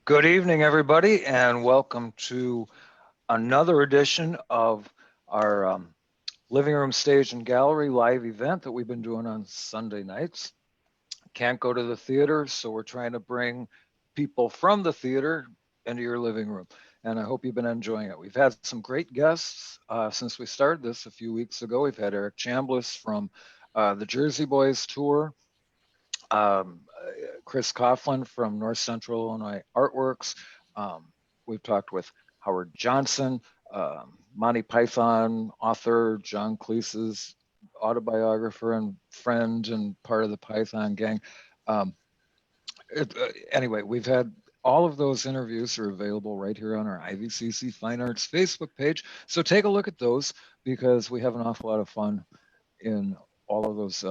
Good evening, everybody, and welcome to another edition of our Living Room Stage and Gallery live event that we've been doing on Sunday nights. Can't go to the theater, so we're trying to bring people from the theater into your living room, and I hope you've been enjoying it. We've had some great guests since we started this a few weeks ago. We've had Eric Chambliss from the Jersey Boys tour, Chris Coughlin from North Central Illinois Artworks. We've talked with Howard Johnson, Monty Python author, John Cleese's autobiographer and friend and part of the Python gang. Anyway, we've had all of those interviews are available right here on our IVCC Fine Arts Facebook page. So take a look at those because we have an awful lot of fun in all of those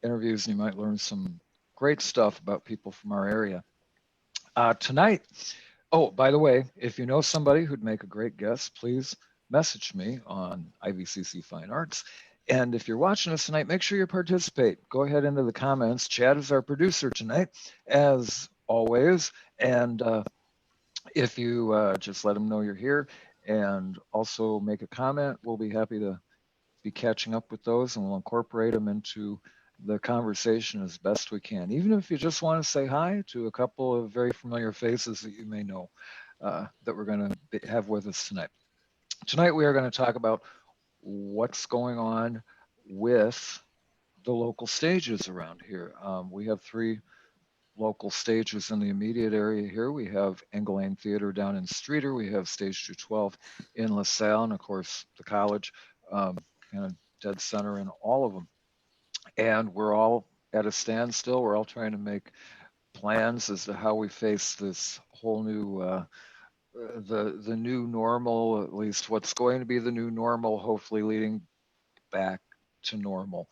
interviews, and you might learn some great stuff about people from our area. Tonight, oh, by the way, if you know somebody who'd make a great guest, please message me on IVCC Fine Arts. And if you're watching us tonight, make sure you participate. Go ahead into the comments. Chad is our producer tonight, as always. And if you just let him know you're here and also make a comment, we'll be happy to be catching up with those, and we'll incorporate them into the conversation as best we can. Even if you just want to say hi to a couple of very familiar faces that you may know that we're going to have with us tonight. Tonight we are going to talk about what's going on with the local stages around here. We have 3 local stages in the immediate area here. We have Engle Lane Theater down in Streator. We have Stage 212 in LaSalle, and of course the college, kind of dead center in all of them. And we're all at a standstill. We're all trying to make plans as to how we face this whole new the new normal, at least what's going to be the new normal, hopefully leading back to normal.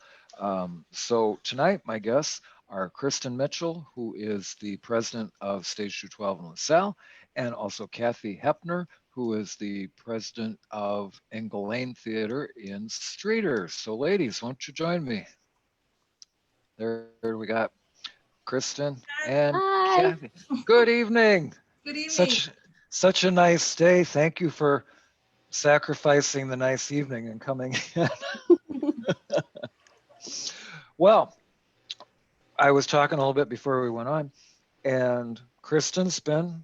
So tonight, my guests are Christin Mitchell, who is the president of Stage 212 in LaSalle, and also Kathy Hepner, who is the president of Engle Lane Theater in Streator. So ladies, why don't you join me? There we got Christin and Hi. Kathy. Good evening. Good evening. Such a nice day. Thank you for sacrificing the nice evening and coming in. Well, I was talking a little bit before we went on, and Kristin's been,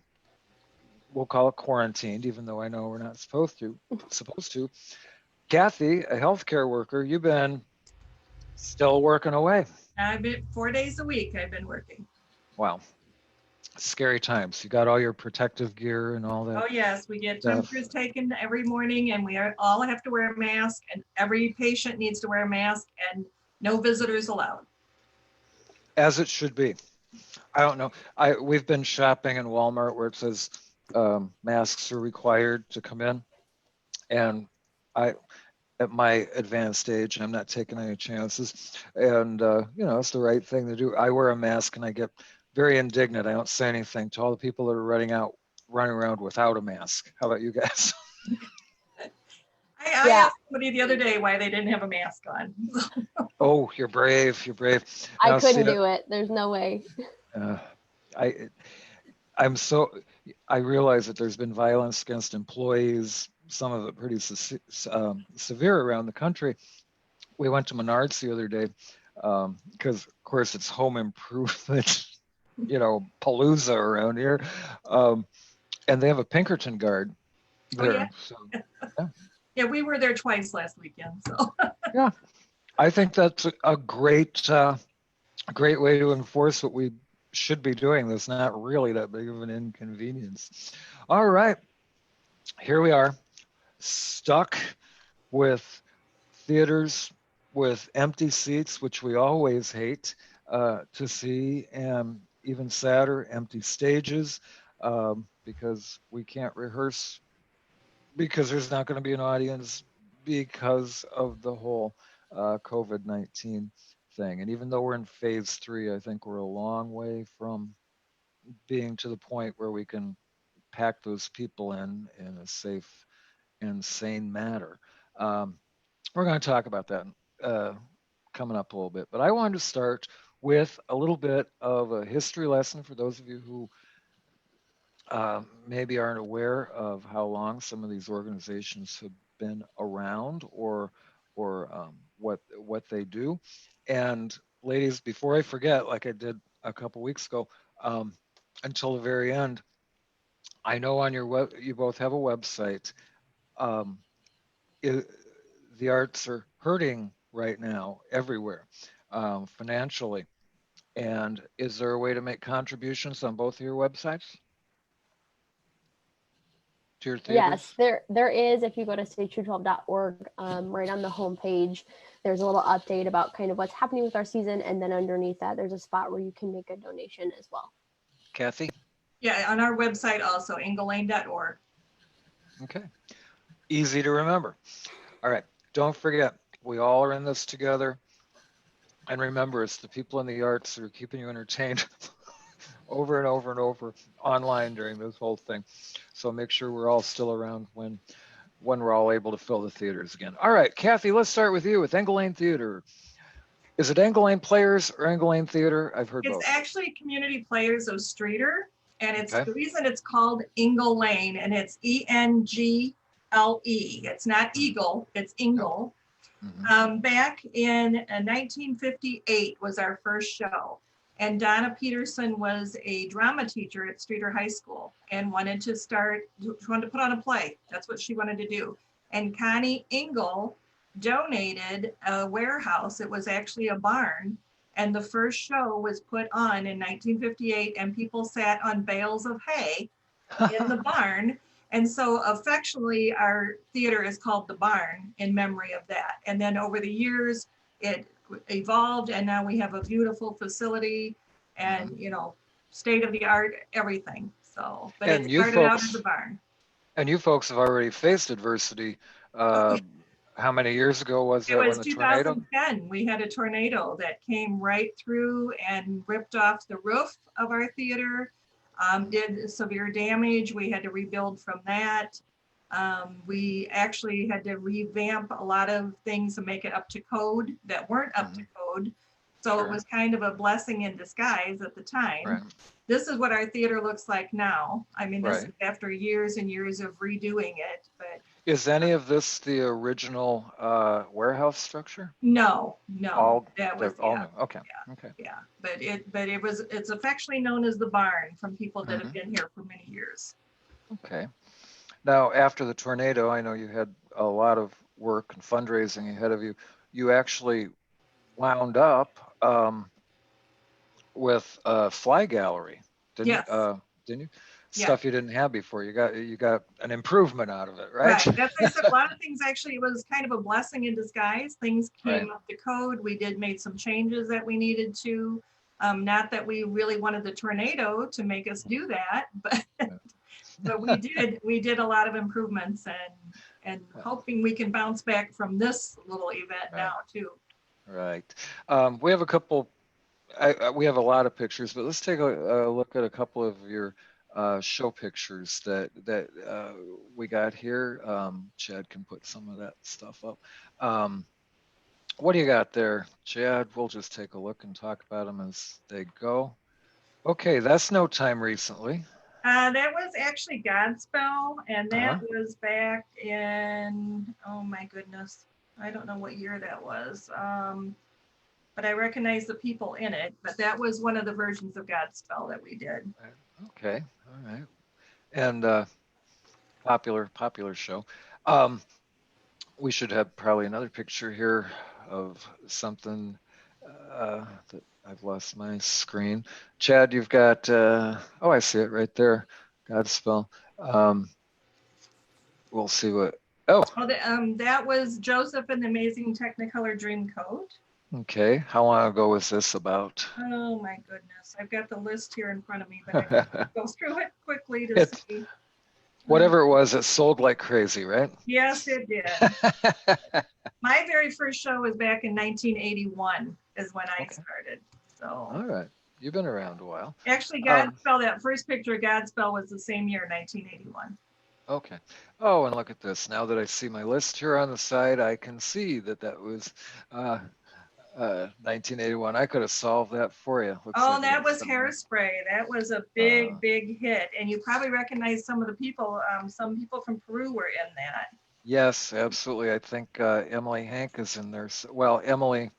we'll call it quarantined, even though I know we're not supposed to. Kathy, a healthcare worker, you've been still working away. I've been 4 days a week. I've been working. Wow. Scary times. You got all your protective gear and all that. Oh yes, we get temperatures taken every morning, and we all have to wear a mask, and every patient needs to wear a mask, and no visitors allowed. As it should be. I don't know. We've been shopping in Walmart where it says masks are required to come in, and at my advanced age, I'm not taking any chances, and you know, it's the right thing to do. I wear a mask and I get very indignant. I don't say anything to all the people that are running around without a mask. How about you guys? I asked somebody the other day why they didn't have a mask on. Oh, you're brave. You're brave. I couldn't do it. There's no way. I realize that there's been violence against employees, some of it pretty severe around the country. We went to Menards the other day because, of course, it's home improvement, you know, palooza around here. And they have a Pinkerton guard there. Oh, yeah. So, yeah. Yeah, we were there twice last weekend. So yeah, I think that's a great way to enforce what we should be doing. That's not really that big of an inconvenience. All right, here we are, stuck with theaters with empty seats, which we always hate to see, and even sadder, empty stages because we can't rehearse because there's not going to be an audience because of the whole COVID-19 thing. And even though we're in phase 3, I think we're a long way from being to the point where we can pack those people in a safe and sane manner. We're going to talk about that coming up a little bit. But I wanted to start with a little bit of a history lesson for those of you who maybe aren't aware of how long some of these organizations have been around, or what they do. And ladies, before I forget, like I did a couple weeks ago, until the very end, I know on your web you both have a website. Um, the arts are hurting right now everywhere, financially. And is there a way to make contributions on both of your websites to your Yes, theaters? there is. If you go to stage212.org, right on the home page, there's a little update about kind of what's happening with our season, and then underneath that, there's a spot where you can make a donation as well. Kathy? Yeah, on our website also, englelane.org. Okay. Easy to remember. All right. Don't forget, we all are in this together. And remember, it's the people in the arts that are keeping you entertained over and over and over online during this whole thing. So make sure we're all still around when we're all able to fill the theaters again. All right, Kathy, let's start with you with Engle Lane Theater. Is it Engle Lane Players or Engle Lane Theater? I've heard It's both. actually Community Players of Streator, and it's Okay. the reason it's called Engle Lane, and it's Engle. It's not Eagle, it's Engle. Back in 1958 was our first show, and Donna Peterson was a drama teacher at Streator High School and wanted to put on a play. That's what she wanted to do. And Connie Engle donated a warehouse. It was actually a barn. And the first show was put on in 1958, and people sat on bales of hay in the barn. And so affectionately, our theater is called The Barn in memory of that. And then over the years, it evolved, and now we have a beautiful facility and, state of the art, everything. So, but it started out as a barn. And you folks have already faced adversity. How many years ago was that? It was when the tornado? 2010. We had a tornado that came right through and ripped off the roof of our theater. Did severe damage. We had to rebuild from that. We actually had to revamp a lot of things to make it up to code that weren't up to code. So It was kind of a blessing in disguise at the time. Right. This is what our theater looks like now. I mean, this is after years and years of redoing it. But is any of this the original warehouse structure? No. That was all new. Okay. Yeah, but it's affectionately known as the barn from people that have been here for many years. Okay. Now, after the tornado, I know you had a lot of work and fundraising ahead of you. You actually wound up with a fly gallery, didn't you? Stuff you didn't have before. You got an improvement out of it, right? Right. That's why I said a lot of things actually, it was kind of a blessing in disguise. Things came up to code. We made some changes that we needed to. Not that we really wanted the tornado to make us do that, but we did a lot of improvements and hoping we can bounce back from this little event now too. Right. We have a couple. We have a lot of pictures, but let's take a look at a couple of your show pictures that we got here. Chad can put some of that stuff up. What do you got there, Chad? We'll just take a look and talk about them as they go. Okay, that's No Time Recently. That was actually Godspell, and that was back in, oh my goodness, I don't know what year that was, but I recognize the people in it. But that was one of the versions of Godspell that we did. Okay, all right, and popular show. We should have probably another picture here of something that I've lost my screen. Chad, you've got, oh, I see it right there, Godspell. We'll see what, that was Joseph and the Amazing Technicolor Dreamcoat. Okay, how long ago was this about? Oh my goodness, I've got the list here in front of me, but I can go through it quickly to see. Whatever it was, it sold like crazy, right? Yes, it did. My very first show was back in 1981 is when I started. So. All right. You've been around a while. Actually, Godspell, that first picture of Godspell was the same year, 1981. Okay. Oh, and look at this. Now that I see my list here on the side, I can see that was 1981. I could have solved that for you. Looks Oh, like that it's was somewhere. Hairspray. That was a Uh, big hit. And you probably recognize some of the people. Some people from Peru were in that. Yes, absolutely. I think Emily Hank is in there. Well, Emily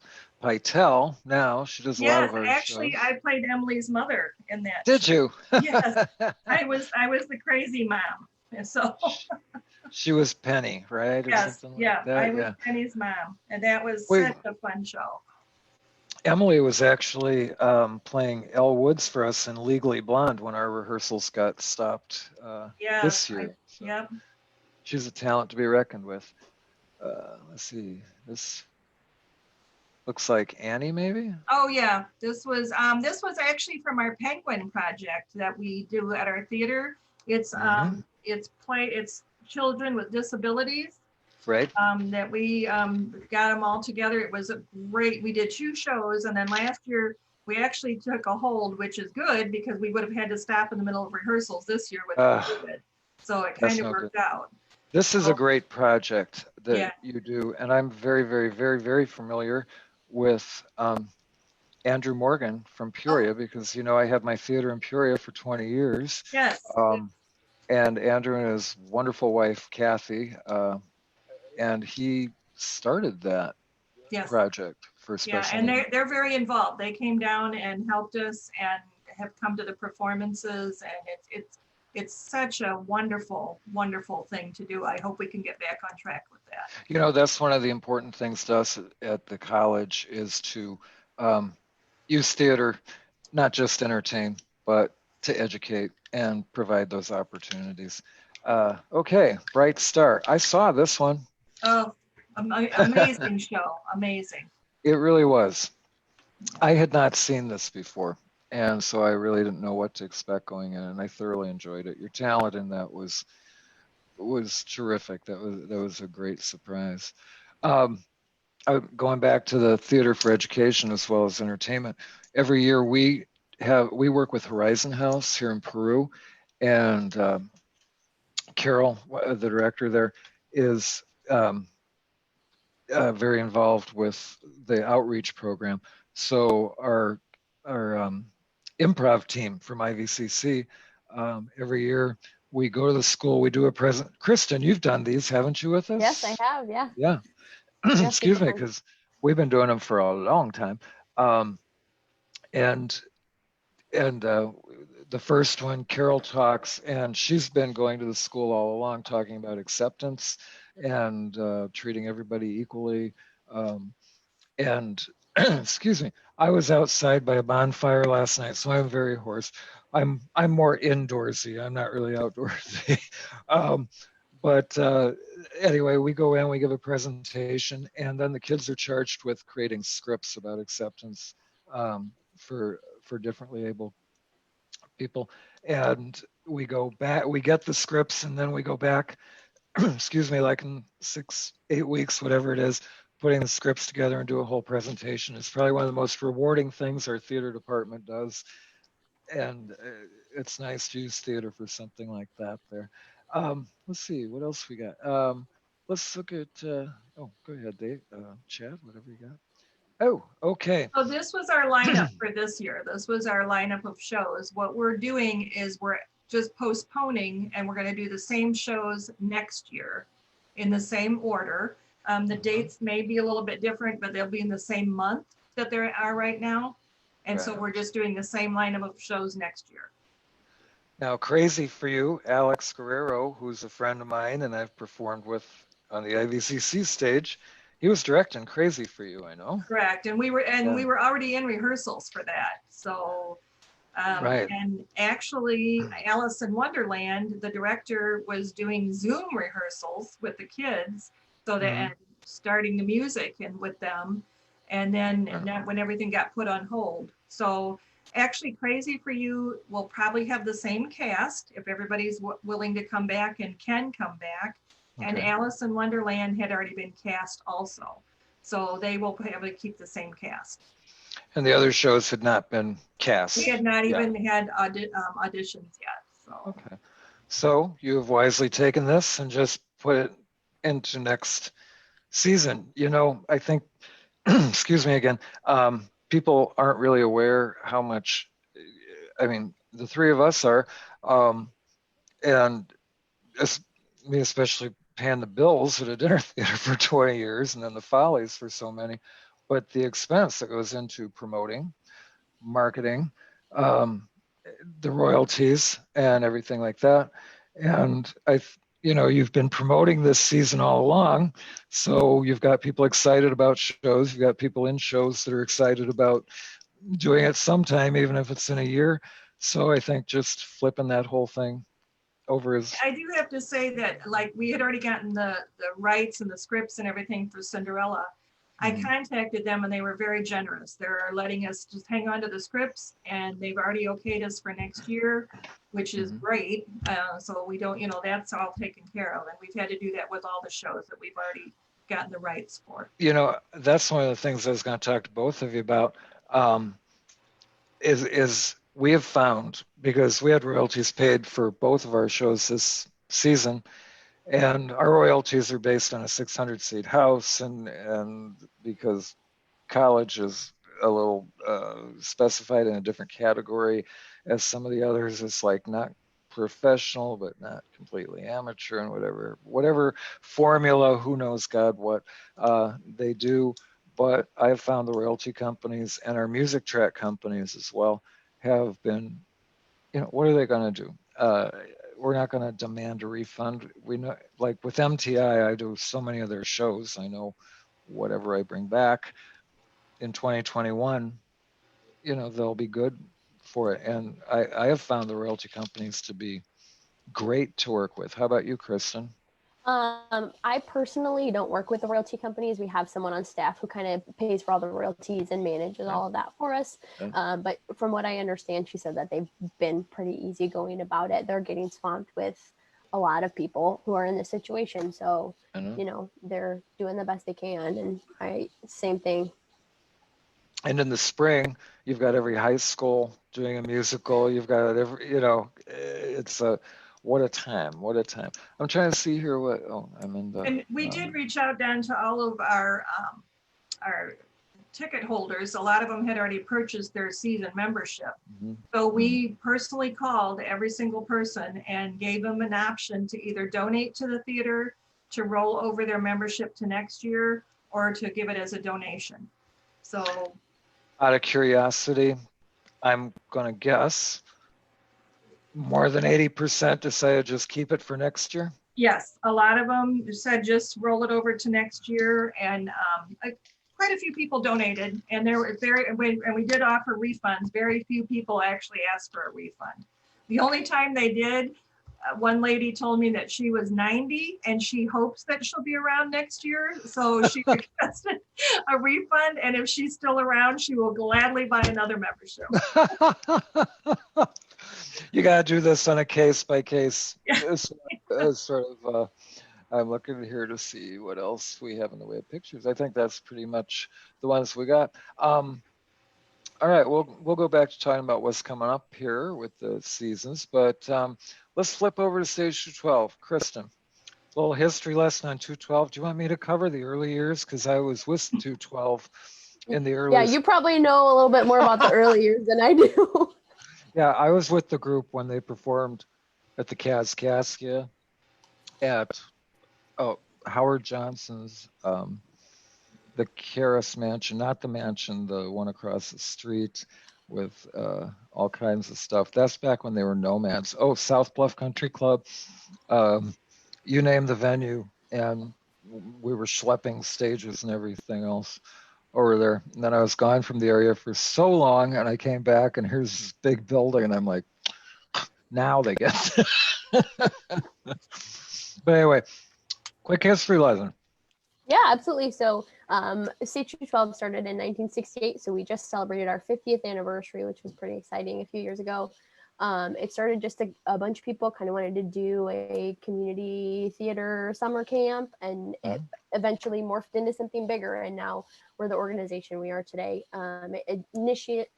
Pytel now. She does a lot Yes, of our actually, shows. I played Emily's mother in that Did show. you? Yes, I was the crazy mom. And so She was Penny, right, or yes, something like yeah, I that. was Yeah. Penny's mom, and that was We such a fun show. Emily was actually playing Elle Woods for us in Legally Blonde when our rehearsals got stopped Yes, this year. So yep. she's a talent to be reckoned with. Let's see. This looks like Annie, maybe. Oh yeah, this was actually from our Penguin project that we do at our theater. It's Mm-hmm. it's children with disabilities Right. that we got them all together. It was a great. We did 2 shows, and then last year we actually took a hold, which is good because we would have had to stop in the middle of rehearsals this year with COVID. So it kind That's of no good. worked out. This is a great project that Yeah. you do, and I'm very, very, very, very familiar with Andrew Morgan from Peoria because I had my theater in Peoria for 20 years. Yes. And Andrew and his wonderful wife Kathy, and he started that Yes. project for special and needs. they're very involved. They came down and helped us and have come to the performances, and it's such a wonderful thing to do. I hope we can get back on track with that. That's one of the important things to us at the college is to use theater, not just entertain, but to educate and provide those opportunities. Okay, Bright Star. I saw this one. Oh, amazing show. Amazing. It really was. I had not seen this before, and so I really didn't know what to expect going in, and I thoroughly enjoyed it. Your talent in that was terrific. That was a great surprise. Going back to the Theater for Education as well as entertainment, every year we work with Horizon House here in Peru, and Carol, the director there, is very involved with the outreach program. So our improv team from IVCC, every year we go to the school, we do a present. Christin, you've done these, haven't you, with us? Yes, I have. Yeah. Yeah. Excuse me, because we've been doing them for a long time. And the first one, Carol talks, and she's been going to the school all along talking about acceptance and treating everybody equally. And excuse me, I was outside by a bonfire last night, so I'm very hoarse. I'm more indoorsy. I'm not really outdoorsy. But anyway, we go in, we give a presentation, and then the kids are charged with creating scripts about acceptance for differently able people. And we go back, we get the scripts, and then we go back, excuse me, like in 6-8 weeks, whatever it is, putting the scripts together and do a whole presentation. It's probably one of the most rewarding things our theater department does. And it's nice to use theater for something like that there. Let's see, what else we got? Let's look at, oh, go ahead, Dave, Chad, whatever you got. Oh, okay. So this was our lineup for this year. This was our lineup of shows. What we're doing is we're just postponing, and we're going to do the same shows next year in the same order. The dates may be a little bit different, but they'll be in the same month that they are right now. And so we're just doing the same lineup of shows next year. Now, crazy for you, Alex Guerrero, who's a friend of mine and I've performed with on the IVCC stage, he was directing Crazy for You, I know. Correct, and we were already in rehearsals for that. So, and actually, Alice in Wonderland, the director was doing Zoom rehearsals with the kids, so that and starting the music and with them, and then when everything got put on hold. So actually, Crazy for You will probably have the same cast if everybody's willing to come back and can come back. And Alice in Wonderland had already been cast also. So they will probably keep the same cast. And the other shows had not been cast. We had not even had auditions yet. So. Okay. So you have wisely taken this and just put it into next season. I think excuse me again, people aren't really aware how much, I mean, the three of us are, and me especially paying the bills at a dinner theater for 20 years and then the Follies for so many, but the expense that goes into promoting, marketing, the royalties and everything like that. And you've been promoting this season all along. So you've got people excited about shows. You've got people in shows that are excited about doing it sometime, even if it's in a year. So I think just flipping that whole thing over is. I do have to say that, like, we had already gotten the rights and the scripts and everything for Cinderella. I contacted them and they were very generous. They're letting us just hang on to the scripts, and they've already okayed us for next year, which is great. So we don't, that's all taken care of. And we've had to do that with all the shows that we've already gotten the rights for. That's one of the things I was going to talk to both of you about, is we have found, because we had royalties paid for both of our shows this season, and our royalties are based on a 600-seat house, and because college is a little specified in a different category as some of the others, it's like not professional but not completely amateur, and whatever formula, who knows God what they do. But I've found the royalty companies and our music track companies as well have been, what are they going to do? We're not going to demand a refund. We know, like with MTI, I do so many of their shows. I know whatever I bring back in 2021, they'll be good for it. And I have found the royalty companies to be great to work with. How about you, Christin? I personally don't work with the royalty companies. We have someone on staff who kind of pays for all the royalties and manages all of that for us. But from what I understand, she said that they've been pretty easygoing about it. They're getting swamped with a lot of people who are in this situation. So, they're doing the best they can. And same thing. And in the spring, you've got every high school doing a musical. You've got it's what a time. I'm trying to see here I'm in the. And we did reach out down to all of our ticket holders. A lot of them had already purchased their season membership. So we personally called every single person and gave them an option to either donate to the theater, to roll over their membership to next year, or to give it as a donation. So, out of curiosity, I'm going to guess more than 80% decided just keep it for next year. Yes, a lot of them said just roll it over to next year, and quite a few people donated, and there were and we did offer refunds. Very few people actually asked for a refund. The only time they did, one lady told me that she was 90 and she hopes that she'll be around next year, so she requested a refund, and if she's still around, she will gladly buy another membership. You got to do this on a case-by-case sort of. I'm looking here to see what else we have in the way of pictures. I think that's pretty much the ones we got. All right, we'll go back to talking about what's coming up here with the seasons, but let's flip over to stage 212. Christin, a little history lesson on 212. Do you want me to cover the early years? Because I was with 212 in the early. Yeah, you probably know a little bit more about the early years than I do. Yeah, I was with the group when they performed at the Kaskaskia at Howard Johnson's, the Karras Mansion, not the mansion, the one across the street with all kinds of stuff. That's back when they were nomads. Oh, South Bluff Country Club. You name the venue, and we were schlepping stages and everything else over there. And then I was gone from the area for so long, and I came back, and here's this big building, and I'm like, now they get But anyway, quick history lesson. Yeah, absolutely. So Stage 212 started in 1968, so we just celebrated our 50th anniversary, which was pretty exciting a few years ago. It started just a bunch of people kind of wanted to do a community theater summer camp, and it eventually morphed into something bigger, and now we're the organization we are today. It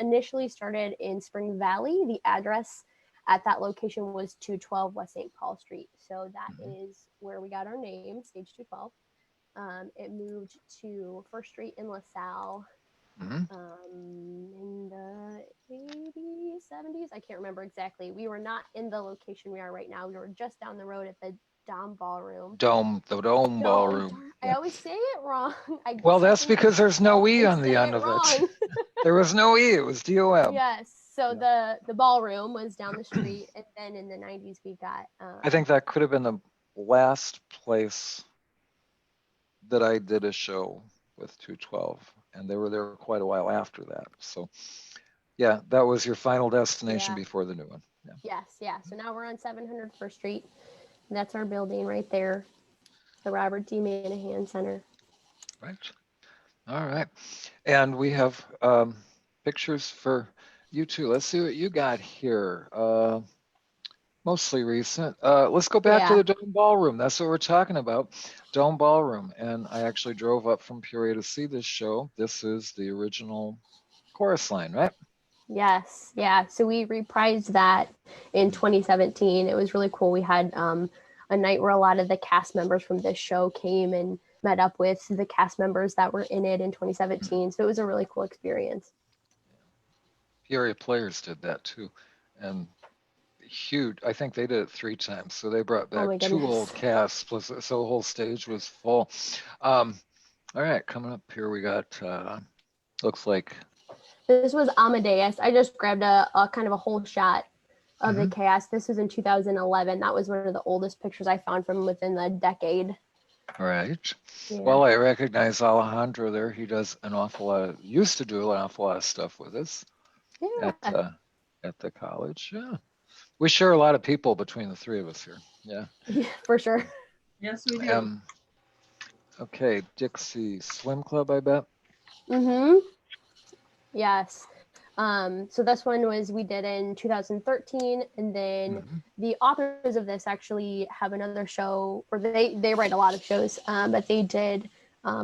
initially started in Spring Valley. The address at that location was 212 West St. Paul Street. So that is where we got our name, Stage 212. it moved to First Street in LaSalle Mhm. in the 80s, 70s. I can't remember exactly. We were not in the location we are right now. We were just down the road at the Dom Ballroom. The Dome Ballroom. I always say it wrong. Well, that's because there's no E on the say end it of wrong. it. There was no E. It was DOM. Yes. So Yeah. the ballroom was down the street, and then in the 90s we got. I think that could have been the last place that I did a show with 212, and they were there quite a while after that. So, yeah, that was your final destination before the new one. Yeah. Yes, yeah. So now we're on 700 First Street. And that's our building right there, the Robert D. Manahan Center. Right. All right. And we have pictures for you too. Let's see what you got here. Mostly recent. Let's go back to the Dome Ballroom. That's what we're talking about. Dome Ballroom. And I actually drove up from Peoria to see this show. This is the original chorus line, right? Yes. Yeah. So we reprised that in 2017. It was really cool. We had a night where a lot of the cast members from this show came and met up with the cast members that were in it in 2017. So it was a really cool experience. Peoria Players did that too. And huge. I think they did it 3 times. So they brought back 2 old casts, plus, so the whole stage was full. All right, coming up here, we got, looks like. This was Amadeus. I just grabbed a kind of a whole shot of the cast. This was in 2011. That was one of the oldest pictures I found from within the decade. Right. Yeah. Well, I recognize Alejandro there. He does an awful lot used to do an awful lot of stuff with us at the college. Yeah. We share a lot of people between the 3 of us here. Yeah. For sure. Yes, we do. Okay, Dixie Swim Club, I bet. Yes. So this one we did in 2013, and then the authors of this actually have another show, or they write a lot of shows, but they did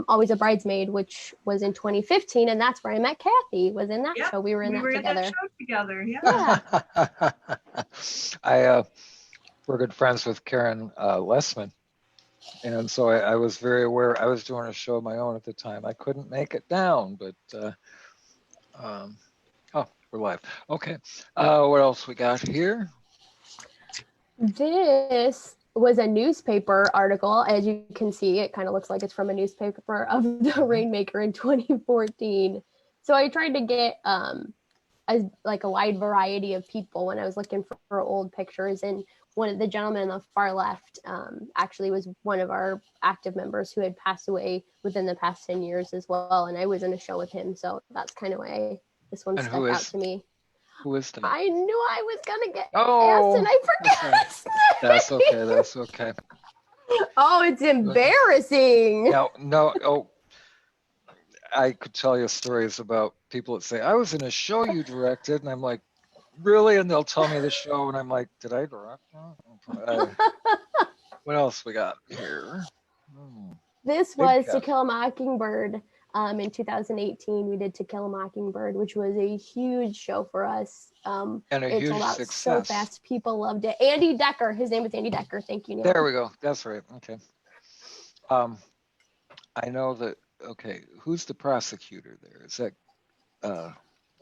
Always a Bridesmaid, which was in 2015, and that's where I met Kathy, was in that show. We were in that together. That show together, yeah. We're good friends with Karen Lessman. And so I was very aware. I was doing a show of my own at the time. I couldn't make it down, but we're live. Okay. What else we got here? This was a newspaper article. As you can see, it kind of looks like it's from a newspaper of the Rainmaker in 2014. So I tried to get a wide variety of people when I was looking for old pictures, and one of the gentlemen on the far left actually was one of our active members who had passed away within the past 10 years as well, and I was in a show with him, so that's kind of why this one stuck out to me. Who is that? I knew I was gonna get asked, and I forgot his name. That's okay. Oh, it's embarrassing. No. I could tell you stories about people that say, I was in a show you directed, and I'm like, really? And they'll tell me the show, and I'm like, did I direct that? What else we got here? This was To Kill a Mockingbird. In 2018, we did To Kill a Mockingbird, which was a huge show for us. And a it huge sold out success. So fast, people loved it. Andy Decker, his name was Andy Decker. Thank you, Neil. There we go. That's right. Okay. I know that. Okay, who's the prosecutor there? Is that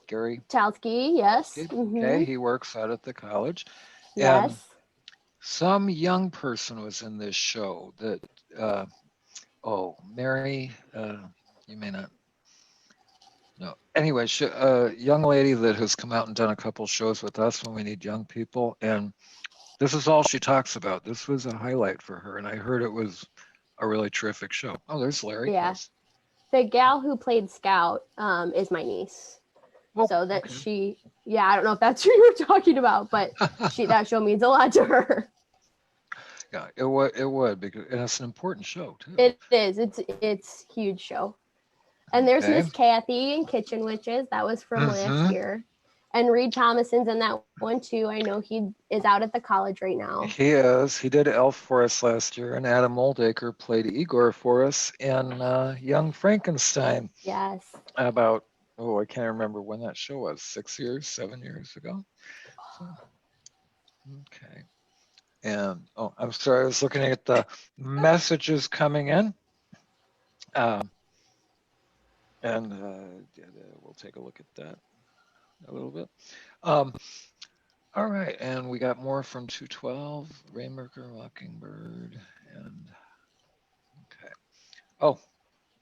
Gary Chalsky? Yes. Okay, he works out at the college. Yes. And some young person was in this show that. Mary. You may not. No. Anyway, a young lady that has come out and done a couple shows with us when we need young people, and this is all she talks about. This was a highlight for her, and I heard it was a really terrific show. Oh, there's Larry. Yeah. Yes. The gal who played Scout is my niece. I don't know if that's who you were talking about, but that show means a lot to her. Yeah, it would because and it's an important show too. It is. It's a huge show. And there's Miss Kathy in Kitchen Witches. That was from last year. And Reed Thomason's in that one too. I know he is out at the college right now. He is. He did Elf for us last year, and Adam Moldaker played Igor for us in Young Frankenstein. Yes. About I can't remember when that show was. 7 years ago. Okay. And I'm sorry, I was looking at the messages coming in. And we'll take a look at that a little bit. All right, and we got more from 212, Rainmaker, Mockingbird, and okay. Oh,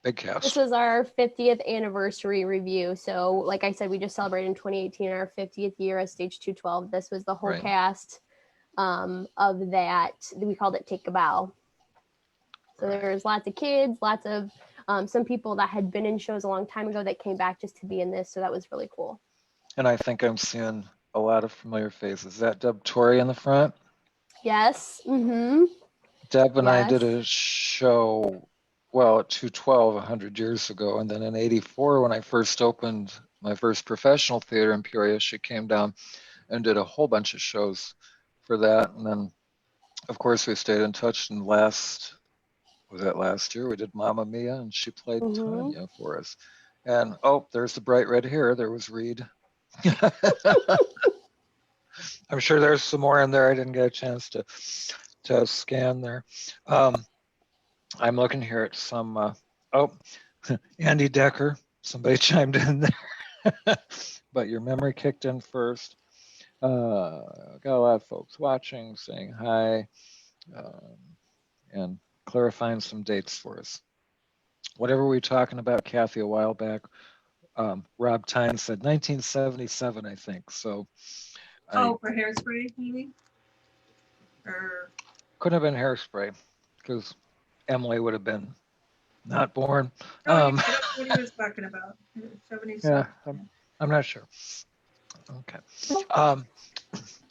big cast. This was our 50th anniversary review. So, like I said, we just celebrated in 2018 our 50th year as Stage 212. This was the whole cast of that. We called it Take a Bow. So there's lots of kids, lots of some people that had been in shows a long time ago that came back just to be in this. So that was really cool. And I think I'm seeing a lot of familiar faces. Is that Deb Torrey in the front? Yes. Mm-hmm. Deb and I did a show, well, at 212 100 years ago. And then in 84, when I first opened my first professional theater in Peoria, she came down and did a whole bunch of shows for that. And then, of course, we stayed in touch. And last year? We did Mamma Mia, and she played Tanya for us. And, oh, there's the bright red hair. There was Reed. I'm sure there's some more in there. I didn't get a chance to scan there. I'm looking here at some, Andy Decker. Somebody chimed in there. But your memory kicked in first. Got a lot of folks watching, saying hi, and clarifying some dates for us. Whatever we were talking about, Kathy, a while back, Rob Tyne said 1977, I think. So. For Hairspray, maybe? Or couldn't have been Hairspray, because Emily would have been not born. What he was talking about. 77. Yeah, I'm not sure. Okay.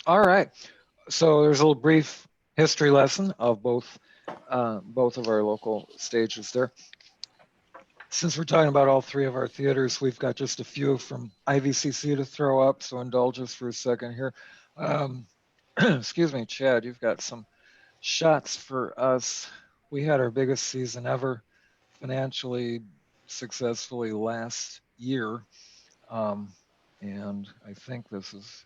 All right. So there's a little brief history lesson of both of our local stages there. Since we're talking about all three of our theaters, we've got just a few from IVCC to throw up, so indulge us for a second here. Excuse me, Chad, you've got some shots for us. We had our biggest season ever, financially, successfully last year. And I think this is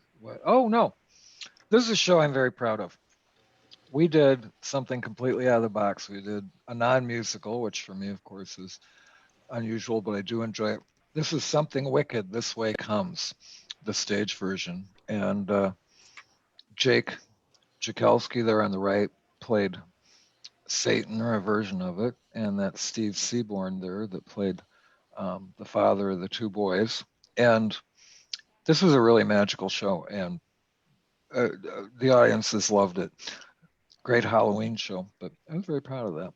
this is a show I'm very proud of. We did something completely out of the box. We did a non-musical, which for me, of course, is unusual, but I do enjoy it. This is Something Wicked, This Way Comes, the stage version. And Jake Jakelski there on the right played Satan, or a version of it, and that's Steve Seaborn there that played the father of the two boys. And this was a really magical show, and the audiences loved it. Great Halloween show, but I was very proud of that.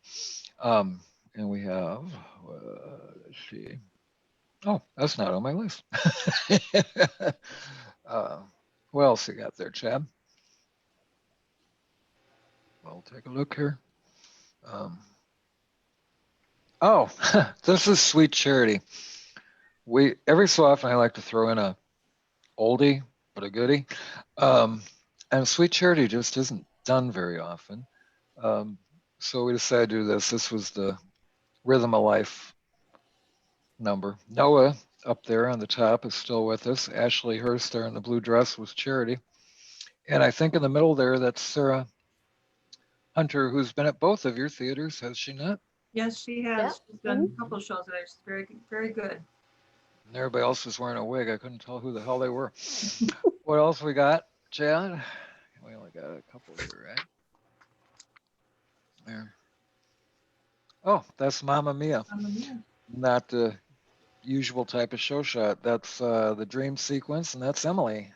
And we have, let's see. Oh, that's not on my list. What else you got there, Chad? Well, take a look here. This is Sweet Charity. Every so often I like to throw in a oldie, but a goodie. And Sweet Charity just isn't done very often. So we decided to do this. This was the Rhythm of Life number. Noah up there on the top is still with us. Ashley Hurst there in the blue dress was Charity. And I think in the middle there, that's Sarah Hunter, who's been at both of your theaters, has she not? Yes, she has. Yeah. She's done a couple of shows there. She's very, very good. And everybody else was wearing a wig. I couldn't tell who the hell they were. What else we got, Chad? We only got a couple here, right? There. Oh, that's Mamma Mia. Mamma Mia. Not the usual type of show shot. That's the dream sequence, and that's Emily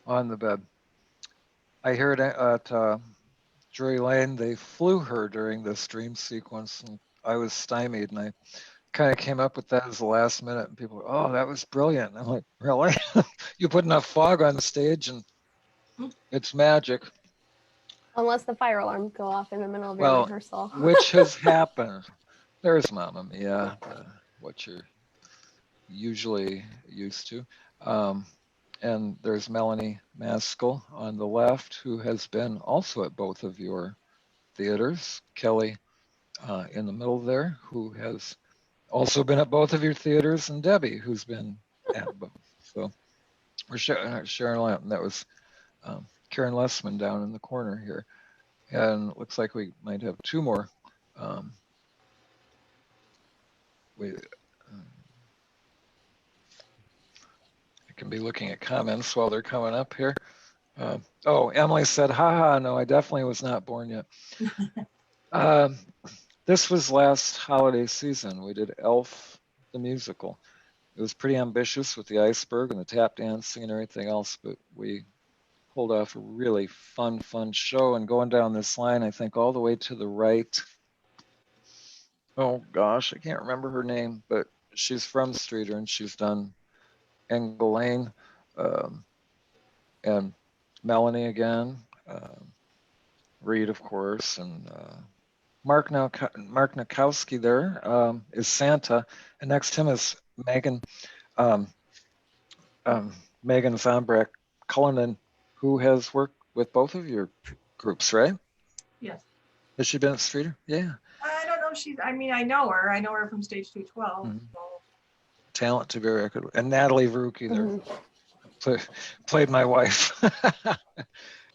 on the bed. I heard at Drury Lane, they flew her during this dream sequence, and I was stymied, and I kind of came up with that as the last minute, and people were, oh, that was brilliant. And I'm like, really? You put enough fog on the stage, and it's magic. Unless the fire alarm go off in the middle of your rehearsal. Which has happened. There's Mamma Mia, what you're usually used to. And there's Melanie Maskell on the left, who has been also at both of your theaters. Kelly in the middle there, who has also been at both of your theaters, and Debbie, who's been at both. So we're sharing a lot. And that was Karen Lessman down in the corner here. And it looks like we might have two more I can be looking at comments while they're coming up here. Emily said, haha, no, I definitely was not born yet. This was last holiday season. We did Elf, the musical. It was pretty ambitious with the iceberg and the tap dancing and everything else, but we pulled off a really fun show. And going down this line, I think all the way to the right, oh gosh, I can't remember her name, but she's from Streator and she's done Engle Lane, and Melanie again, Reed, of course, and Mark Nakowski there is Santa, and next to him is Megan Zombrak Cullinan, who has worked with both of your groups, right? Yes. Has she been at Streator? Yeah. I don't know. I know her. I know her from Stage 212. Mhm. So. Talent to be reckoned. And Natalie Verucki there played my wife.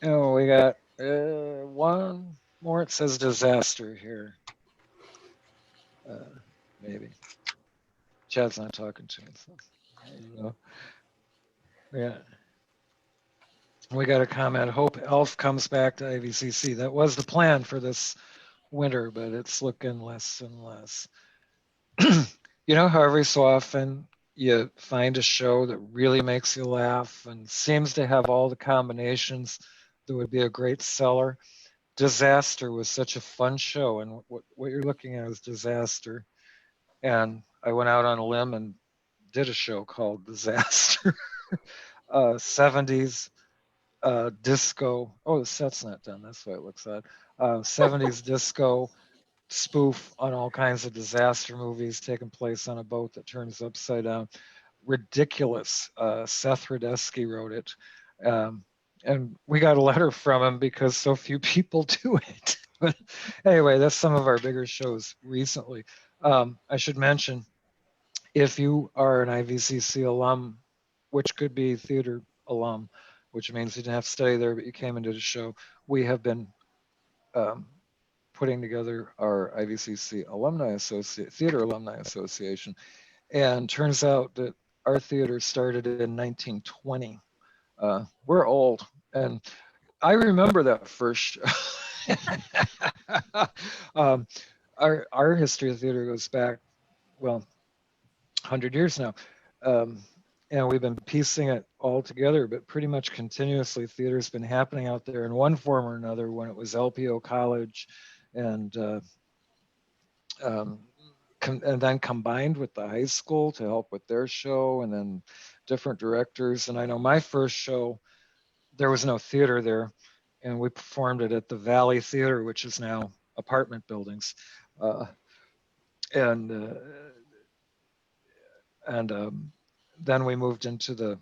We got one more. It says disaster here. Maybe. Chad's not talking to me. So, yeah. We got a comment. Hope Elf comes back to IVCC. That was the plan for this winter, but it's looking less and less. How every so often you find a show that really makes you laugh and seems to have all the combinations that would be a great seller. Disaster was such a fun show, and what you're looking at is Disaster. And I went out on a limb and did a show called Disaster. 70s disco. Oh, the set's not done. That's why it looks odd. 70s disco spoof on all kinds of disaster movies taking place on a boat that turns upside down. Ridiculous. Seth Rudetsky wrote it. And we got a letter from him because so few people do it. But anyway, that's some of our bigger shows recently. I should mention, if you are an IVCC alum, which could be theater alum, which means you didn't have to study there, but you came and did a show, we have been putting together our IVCC Theater Alumni Association. And turns out that our theater started in 1920. We're old. And I remember that first show. Our history of theater goes back, 100 years now. And we've been piecing it all together, but pretty much continuously theater's been happening out there in one form or another, when it was LPO College and then combined with the high school to help with their show, and then different directors. And I know my first show, there was no theater there, and we performed it at the Valley Theater, which is now apartment buildings. Then we moved into the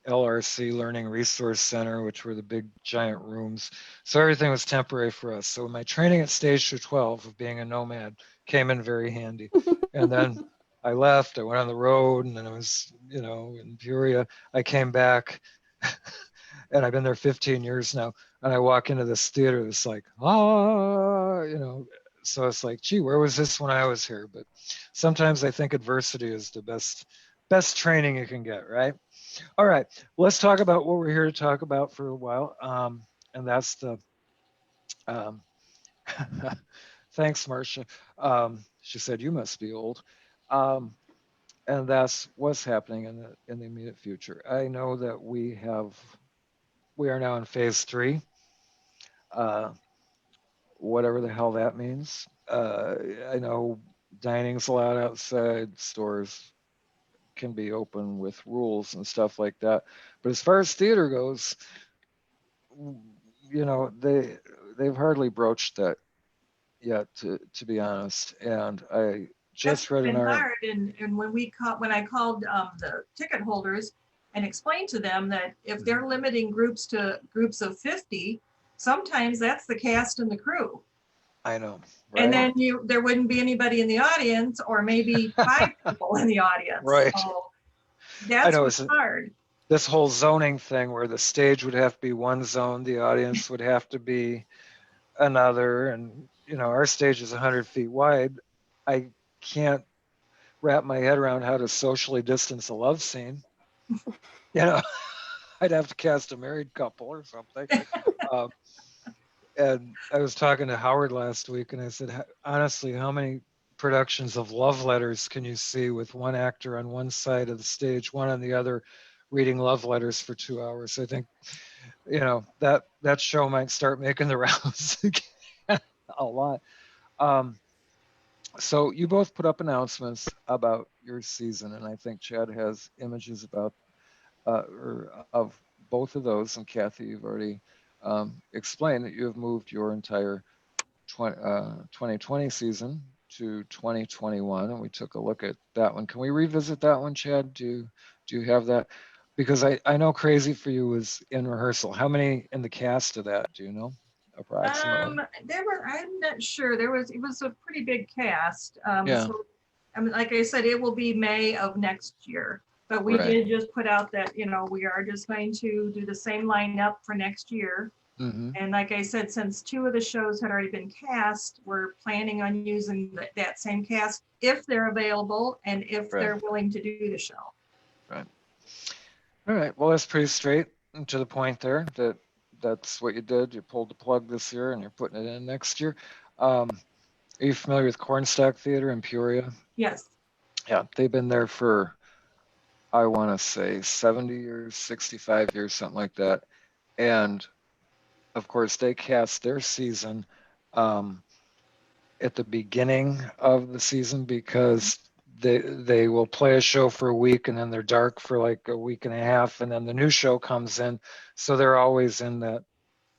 LRC Learning Resource Center, which were the big giant rooms. So everything was temporary for us. So my training at Stage 212 of being a nomad came in very handy. And then I left, I went on the road, and then I was, in Peoria. I came back and I've been there 15 years now. And I walk into this theater, it's like, so it's like, gee, where was this when I was here? But sometimes I think adversity is the best training you can get, right? All right, let's talk about what we're here to talk about for a while. And that's the, thanks, Marcia. She said, you must be old. And that's what's happening in the immediate future. I know that we are now in phase 3. Whatever the hell that means. I know dining's allowed outside, stores can be open with rules and stuff like that. But as far as theater goes, they've hardly broached that yet, to be honest. And I just read an article. And when I called the ticket holders and explained to them that if they're limiting groups to groups of 50, sometimes that's the cast and the crew. I know. Right? And then there wouldn't be anybody in the audience, or maybe 5 people in the audience. Right. So that's what's hard. This whole zoning thing where the stage would have to be one zone, the audience would have to be another. And, our stage is 100 feet wide. wrap my head around how to socially distance a love scene. I'd have to cast a married couple or something. And I was talking to Howard last week, and I said, honestly, how many productions of love letters can you see with one actor on one side of the stage, one on the other, reading love letters for 2 hours? I think, that show might start making the rounds again a lot. So you both put up announcements about your season, and I think Chad has images about or of both of those, and Kathy, you've already explained that you have moved your entire 2020 season to 2021, and we took a look at that one. Can we revisit that one, Chad? Do you have that? Because I know Crazy for You was in rehearsal. How many in the cast of that, do you know, approximately? I'm not sure. It was a pretty big cast. Yeah. So, like I said, it will be May of next year. But we Right. did just put out that, we are just going to do the same lineup for next year. Mm-hmm. And like I said, since 2 of the shows had already been cast, we're planning on using that same cast if they're available and if they're willing to do the show. Right. All right. Well, that's pretty straight and to the point there. That's what you did. You pulled the plug this year and you're putting it in next year. Are you familiar with Cornstalk Theater in Peoria? Yes. Yeah, they've been there for, I want to say 70 years, 65 years, something like that. And of course, they cast their season at the beginning of the season because they will play a show for a week and then they're dark for like a week and a half and then the new show comes in. So they're always in that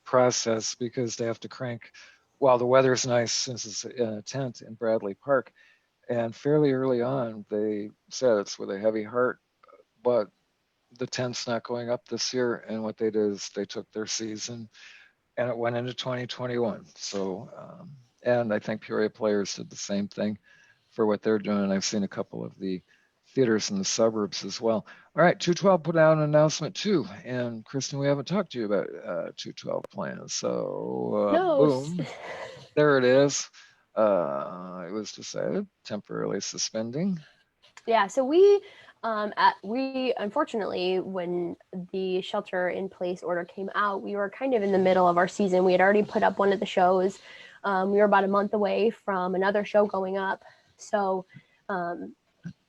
process because they have to crank while the weather's nice, since it's in a tent in Bradley Park. And fairly early on, they said it's with a heavy heart, but the tent's not going up this year. And what they did is they took their season and it went into 2021. So, and I think Peoria Players did the same thing for what they're doing. I've seen a couple of the theaters in the suburbs as well. All right, 212 put out an announcement too. And Christin, we haven't talked to you about 212 plans. So No. boom, there it is. It was decided temporarily suspending. Yeah, so we unfortunately, when the shelter in place order came out, we were kind of in the middle of our season. We had already put up one of the shows. We were about a month away from another show going up. So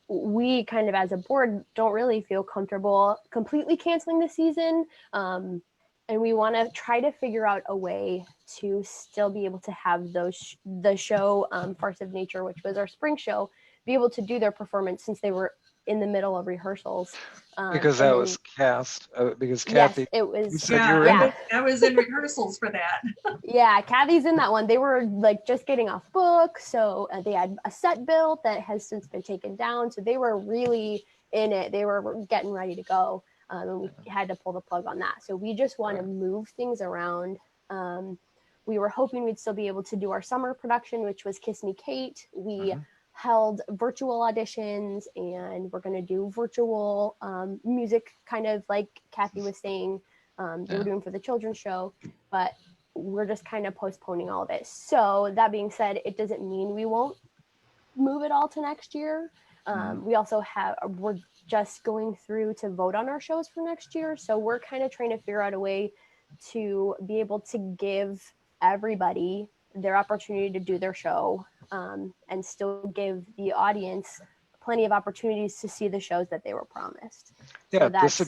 we kind of, as a board, don't really feel comfortable completely canceling the season. And we want to try to figure out a way to still be able to have the show, Farce of Nature, which was our spring show, be able to do their performance since they were in the middle of rehearsals. Because that was cast. Because Kathy, yes, it was. You said you were in it. I was in rehearsals for that. Yeah, Kathy's in that one. They were like just getting off book, so they had a set built that has since been taken down. So they were really in it. They were getting ready to go, and we had to pull the plug on that. So we just want to move things around. We were hoping we'd still be able to do our summer production, which was Kiss Me Kate. We held virtual auditions, and we're going to do virtual music, kind of like Kathy was saying they were doing for the children's show, but we're just kind of postponing all of it. So that being said, it doesn't mean we won't move it all to next year. We also we're just going through to vote on our shows for next year. So we're kind of trying to figure out a way to be able to give everybody their opportunity to do their show, and still give the audience plenty of opportunities to see the shows that they were promised. Yeah, so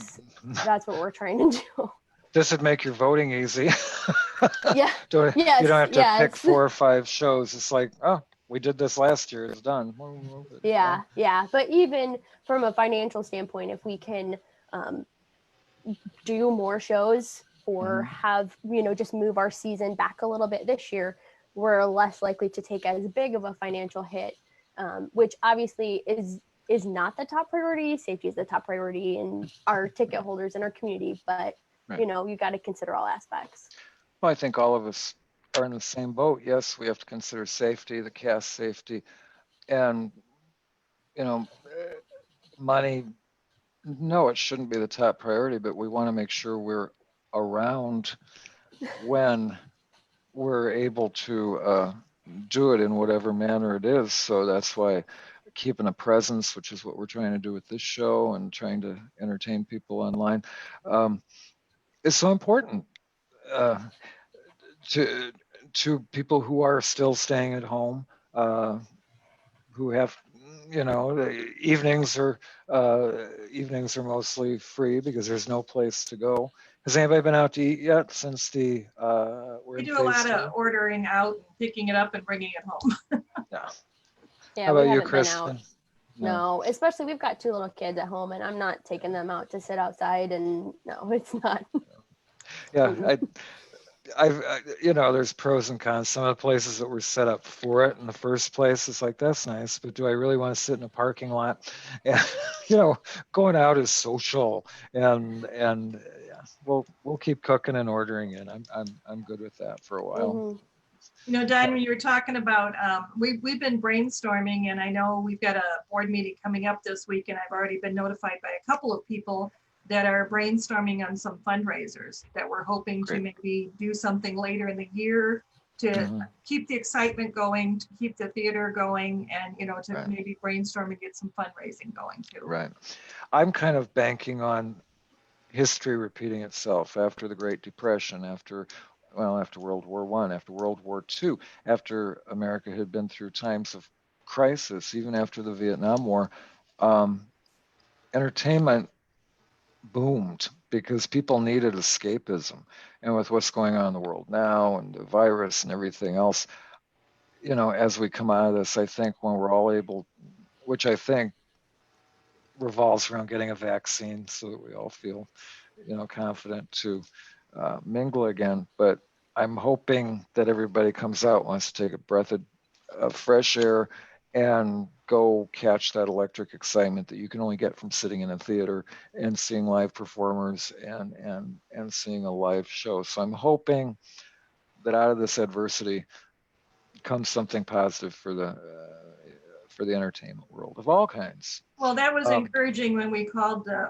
that's what we're trying to do. This would make your voting easy. Yeah. You don't have to pick 4 or 5 shows. It's like, oh, we did this last year. It's done. Yeah. But even from a financial standpoint, if we can do more shows or have, just move our season back a little bit this year, we're less likely to take as big of a financial hit, which obviously is not the top priority. Safety is the top priority in our ticket holders in our community, but you got to consider all aspects. Well, I think all of us are in the same boat. Yes, we have to consider safety, the cast safety, and money. No, it shouldn't be the top priority, but we want to make sure we're around when we're able to do it in whatever manner it is. So that's why keeping a presence, which is what we're trying to do with this show and trying to entertain people online, is so important to people who are still staying at home, who have, the evenings are mostly free because there's no place to go. Has anybody been out to eat yet since we're We in do a lot phase two? of ordering out, picking it up and bringing it home. Yeah. Yeah, How we about you, haven't been out. Christin? No, especially we've got 2 little kids at home, and I'm not taking them out to sit outside. And no, it's not. Yeah, there's pros and cons. Some of the places that were set up for it in the first place, it's like, that's nice, but do I really want to sit in a parking lot? And going out is social, and yeah, we'll keep cooking and ordering in. I'm good with that for a while. Mm-hmm. Don, when you were talking about, we've been brainstorming, and I know we've got a board meeting coming up this week, and I've already been notified by a couple of people that are brainstorming on some fundraisers that we're hoping to maybe do something later in the year to keep the excitement going, to keep the theater going, and to maybe brainstorm and get some fundraising going too. Right. I'm kind of banking on history repeating itself after the Great Depression, after World War I, after World War II, after America had been through times of crisis, even after the Vietnam War. Entertainment boomed because people needed escapism. And with what's going on in the world now and the virus and everything else, as we come out of this, I think when we're all able, which I think revolves around getting a vaccine so that we all feel, confident to mingle again. But I'm hoping that everybody comes out, wants to take a breath of fresh air and go catch that electric excitement that you can only get from sitting in a theater and seeing live performers and seeing a live show. So I'm hoping that out of this adversity comes something positive for the entertainment world of all kinds. Well, that was encouraging when we called the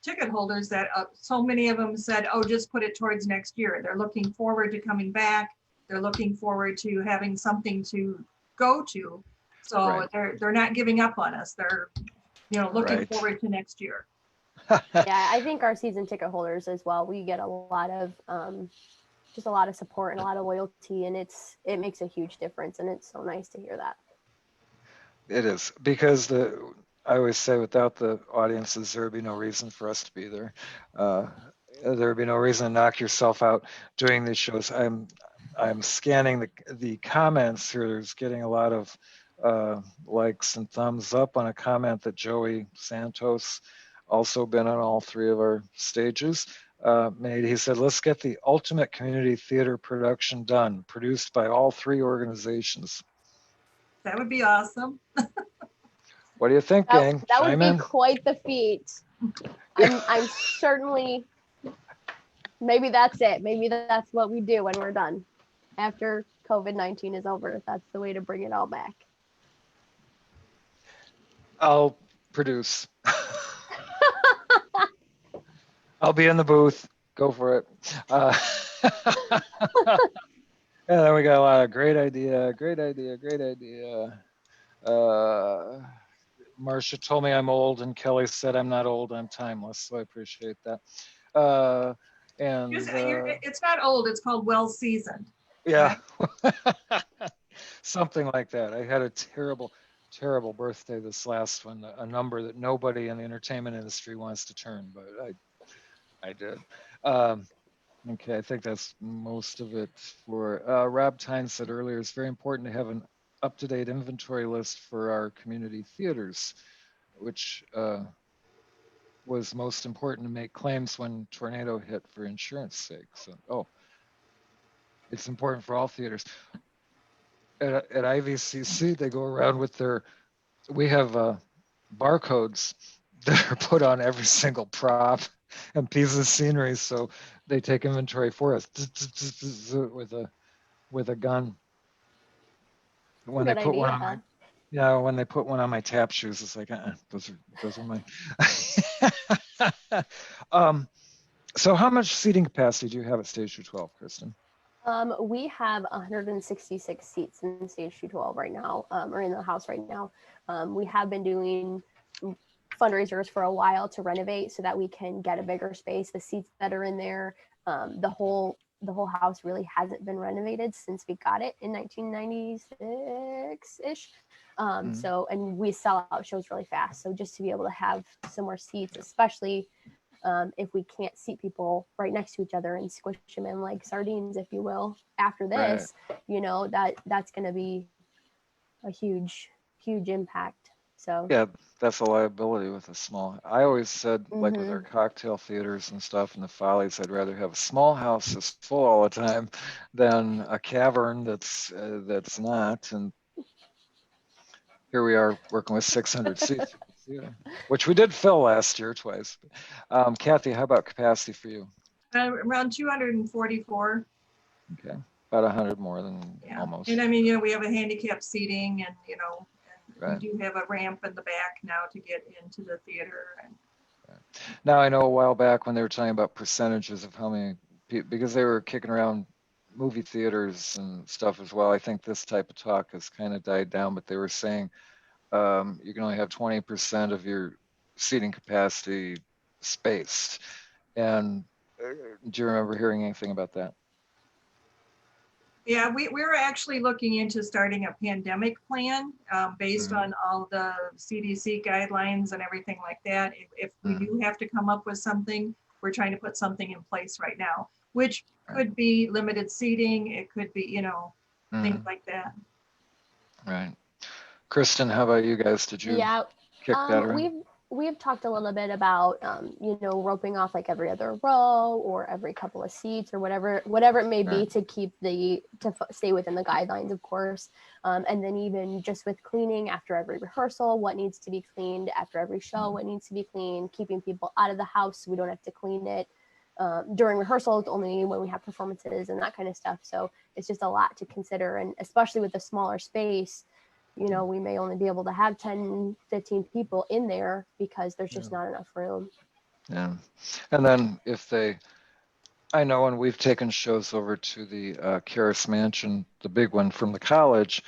ticket holders that so many of them said, oh, just put it towards next year. They're looking forward to coming back. They're looking forward to having something to go to. So they're not giving up on us. They're, looking forward to next year. Yeah, I think our season ticket holders as well, we get a lot of just a lot of support and a lot of loyalty, and it makes a huge difference, and it's so nice to hear that. It is, because I always say, without the audiences, there would be no reason for us to be there. There would be no reason to knock yourself out doing these shows. I'm scanning the comments here. There's getting a lot of likes and thumbs up on a comment that Joey Santos, also been on all 3 of our stages, made. He said, let's get the ultimate community theater production done, produced by all 3 organizations. That would be awesome. What do you think, gang? That would be quite the feat. I'm certainly, maybe that's it. Maybe that's what we do when we're done. After COVID-19 is over, that's the way to bring it all back. I'll produce. I'll be in the booth. Go for it. And then we got a lot of great idea. Marcia told me I'm old, and Kelly said I'm not old, I'm timeless. So I appreciate that. It's not old, it's called well seasoned. Yeah. Something like that. I had a terrible birthday this last one, a number that nobody in the entertainment industry wants to turn, but I did. Okay, I think that's most of it for Rob Tyne said earlier, it's very important to have an up-to-date inventory list for our community theaters, which was most important to make claims when tornado hit for insurance sake. So, it's important for all theaters. At IVCC, they go around with we have barcodes that are put on every single prop and piece of scenery, so they take inventory for us with a gun. When they put one on when they put one on my tap shoes, it's like, those are mine. So how much seating capacity do you have at Stage 212, Christin? We have 166 seats in stage 212 right now, or in the house right now. We have been doing fundraisers for a while to renovate so that we can get a bigger space. The seats that are in there, the whole house really hasn't been renovated since we got it in 1996 ish. So, and we sell out shows really fast. So just to be able to have some more seats, especially if we can't seat people right next to each other and squish them in like sardines, if you will, after this, you know, that's going to be a huge impact. So Yeah, that's a liability with a small. I always said, like with our cocktail theaters and stuff and the Follies, I'd rather have a small house that's full all the time than a cavern that's not. And here we are working with 600 seats for the theater, which we did fill last year twice. Kathy, how about capacity for you? Around 244. Okay, about 100 more than almost. And I mean, you know, we have a handicap seating, and you know, and Right. we do have a ramp in the back now to get into the theater. And now I know a while back when they were talking about percentages of how many people, because they were kicking around movie theaters and stuff as well. I think this type of talk has kind of died down, but they were saying you can only have 20% of your seating capacity spaced. And do you remember hearing anything about that? yeah, we're actually looking into starting a pandemic plan based on all the CDC guidelines and everything like that. If we do have to come up with something, we're trying to put something in place right now, which could be limited seating. It could be, you know, things like that. Right. Christin, how about you guys? Did you kick that around? We've talked a little bit about, you know, roping off like every other row or every couple of seats or whatever it may be to keep stay within the guidelines, of course. And then even just with cleaning after every rehearsal, what needs to be cleaned after every show, what needs to be cleaned, keeping people out of the house so we don't have to clean it during rehearsals, only when we have performances and that kind of stuff. So it's just a lot to consider. And especially with the smaller space, you know, we may only be able to have 10, 15 people in there because there's just not enough room. Yeah. And then I know when we've taken shows over to the Karis Mansion, the big one from the college,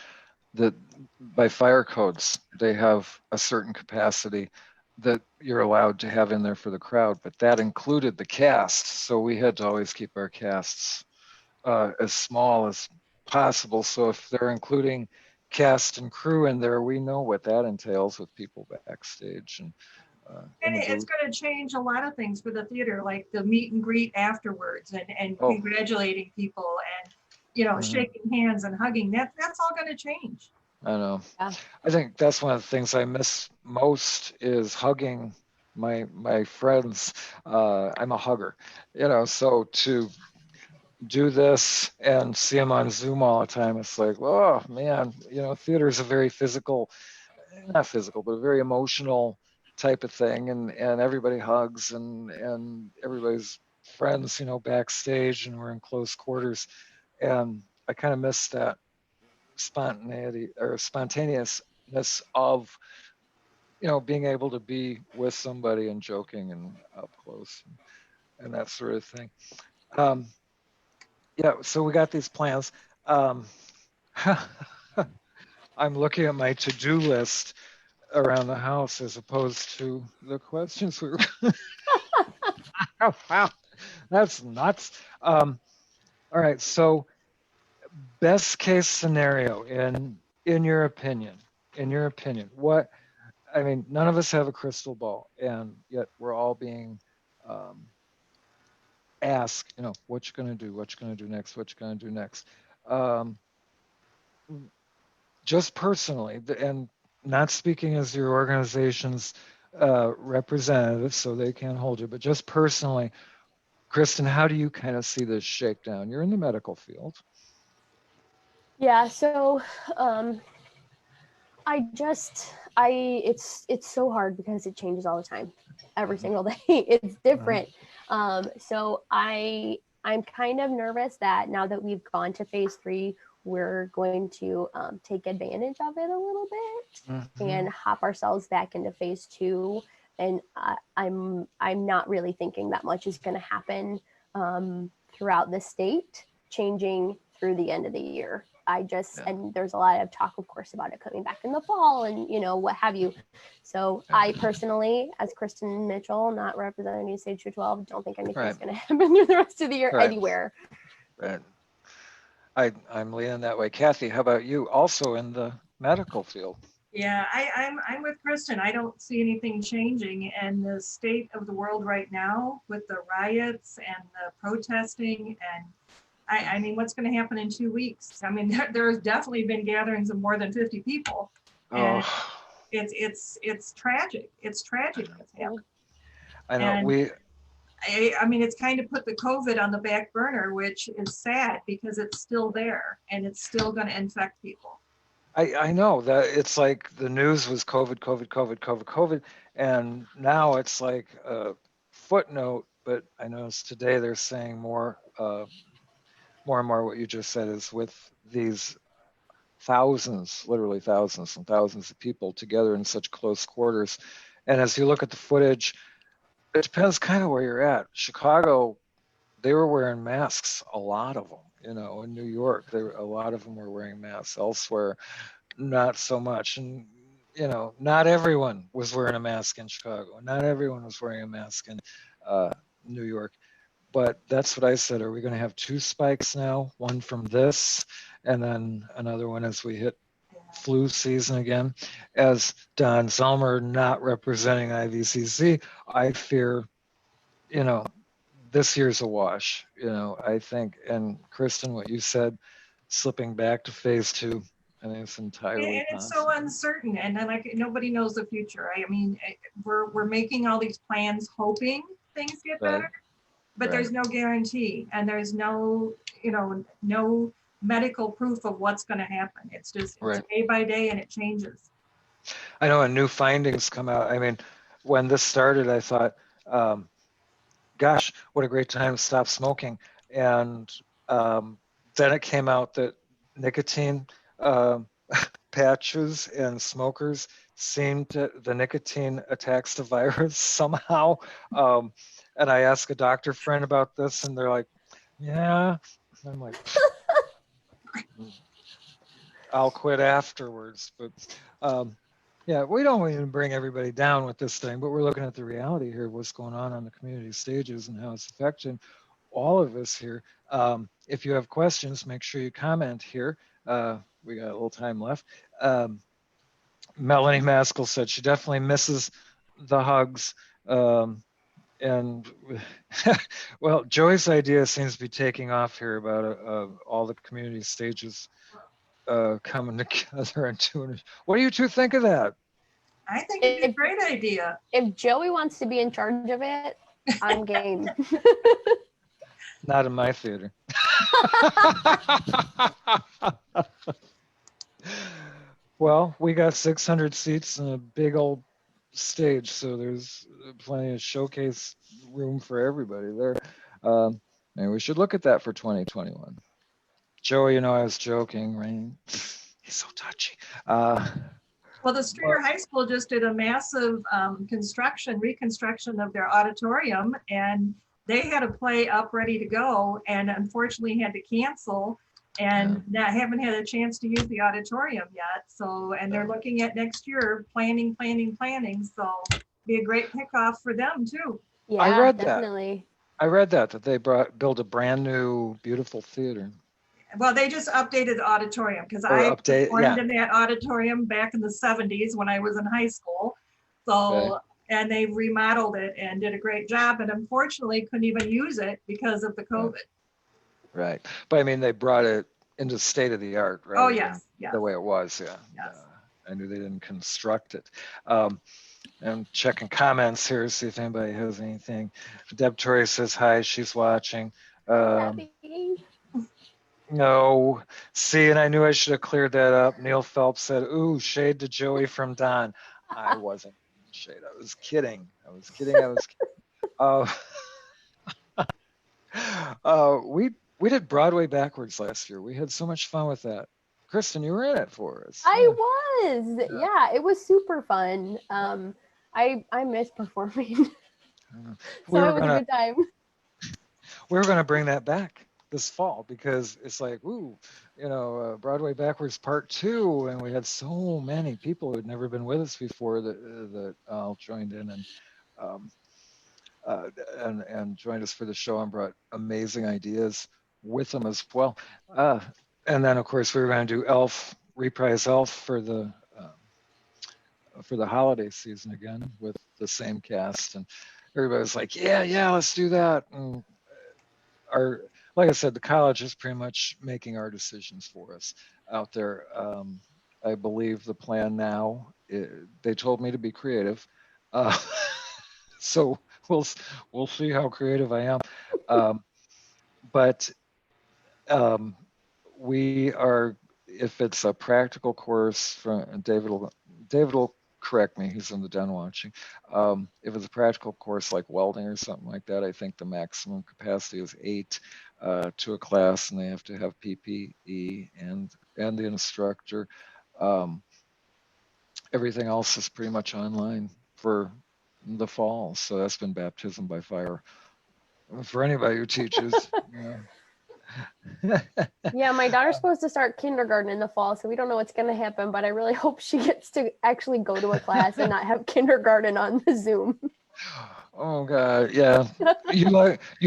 that by fire codes, they have a certain capacity that you're allowed to have in there for the crowd, but that included the cast. So we had to always keep our casts as small as possible. So if they're including cast and crew in there, we know what that entails with people backstage and it's going to change a lot of things for the theater, like the meet and greet afterwards, and congratulating people, and you know, shaking hands and hugging. That's all going to change. I know. I think that's one of the things I miss most is hugging my friends. I'm a hugger, you know, so to do this and see them on Zoom all the time, it's like, oh man, you know, theater is a very not physical, but a very emotional type of thing, and everybody hugs and everybody's friends, you know, backstage, and we're in close quarters, and I kind of miss that spontaneity or spontaneousness of, you know, being able to be with somebody and joking and up close and that sort of thing. Yeah, so we got these plans. I'm looking at my to-do list around the house as opposed to the questions we were. Oh, wow, that's nuts. All right, so best case scenario in your opinion, what, I mean, none of us have a crystal ball, and yet we're all being asked, you know, what you gonna do, next, what you gonna do next. Just personally, and not speaking as your organization's representative, so they can't hold you, but just personally, Christin, how do you kind of see this shakedown? You're in the medical field. Yeah, so it's so hard because it changes all the time. Every single day it's different. So I'm kind of nervous that now that we've gone to phase 3, we're going to take advantage of it a little bit and hop ourselves back into phase 2. And I'm not really thinking that much is going to happen throughout the state. changing through the end of the year. And there's a lot of talk, of course, about it coming back in the fall and, what have you. So I personally, as Christin Mitchell, not representing Stage 212, don't think anything's going to happen through the rest of the year anywhere. Right. I'm leaning that way. Kathy, how about you? Also in the medical field. Yeah, I'm with Christin. I don't see anything changing, and the state of the world right now with the riots and the protesting, and I mean, what's going to happen in 2 weeks? I mean, there's definitely been gatherings of more than 50 people, and it's tragic. It's tragic what's happened. I know. And I mean, it's kind of put the COVID on the back burner, which is sad because it's still there and it's still going to infect people. I know that it's like the news was COVID, and now it's like a footnote. But I noticed today they're saying more and more what you just said is with these thousands, literally thousands and thousands of people together in such close quarters. And as you look at the footage, it depends kind of where you're at. Chicago, they were wearing masks, a lot of them. In New York, a lot of them were wearing masks. Elsewhere, not so much. And, not everyone was wearing a mask in Chicago. Not everyone was wearing a mask in New York. But that's what I said. Are we going to have 2 spikes now? One from this, and then another one as we hit flu season again? As Don Zelmer, not representing IVCC, I fear, this year's a wash, I think. And Christin, what you said, slipping back to phase 2, I think it's entirely and it's so uncertain, and then nobody knows the future. I mean, we're making all these plans hoping things get better, but there's no guarantee, and there's no no medical proof of what's going to happen. It's just it's day by day, and it changes. I know, and new findings come out. I mean, when this started, I thought, gosh, what a great time to stop smoking. And then it came out that nicotine patches and smokers the nicotine attacks the virus somehow. And I asked a doctor friend about this, and they're like, yeah. And I'm like, I'll quit afterwards. But yeah, we don't even bring everybody down with this thing, but we're looking at the reality here, what's going on the community stages and how it's affecting all of us here. If you have questions, make sure you comment here. We got a little time left. Melanie Maskell said she definitely misses the hugs. And well, Joey's idea seems to be taking off here about all the community stages coming together and doing it. What do you two think of that? I think it's a great idea. If Joey wants to be in charge of it, I'm game. Not in my theater. Well, we got 600 seats and a big old stage, so there's plenty of showcase room for everybody there. Maybe we should look at that for 2021. Joey, I was joking, right? He's so touchy. Well, the Streator High School just did a massive reconstruction of their auditorium, and they had a play up ready to go, and unfortunately had to cancel, and haven't had a chance to use the auditorium yet. So, and they're looking at next year, planning. So, be a great kickoff for them too. Yeah, I read definitely. I read that they built a brand new, beautiful theater. Well, they just updated the auditorium because I performed in that auditorium back in the 70s when I was in high school. So, and they remodeled it and did a great job, and unfortunately couldn't even use it because of the COVID. Right. But I mean, they brought it into state of the art, right? Oh, yes. The way it was, yeah. Yes. I knew they didn't construct it. I'm checking comments here, see if anybody has anything. Deb Torrey says hi, she's watching. No. See, and I knew I should have cleared that up. Neil Phelps said, ooh, shade to Joey from Don. I wasn't shade. I was kidding. We did Broadway backwards last year. We had so much fun with that. Christin, you were in it for us. I was. Yeah, it was super fun. I miss performing. So it was a good time. We were going to bring that back. this fall, because it's like, ooh, Broadway Backwards Part 2, and we had so many people who had never been with us before that all joined in um, and joined us for the show and brought amazing ideas with them as well. And then, of course, we were going to do reprise Elf for the holiday season again with the same cast, and everybody was like, yeah, let's do that. And like I said, the college is pretty much making our decisions for us out there. I believe the plan now, they told me to be creative. So we'll see how creative I am. But we are, if it's a practical course, from David will correct me, he's in the den watching. If it's a practical course like welding or something like that, I think the maximum capacity is 8 to a class, and they have to have PPE and the instructor. Everything else is pretty much online for the fall, so that's been baptism by fire for anybody who teaches. Yeah, my daughter's supposed to start kindergarten in the fall, so we don't know what's going to happen, but I really hope she gets to actually go to a class and not have kindergarten on the Zoom. Oh God, yeah. You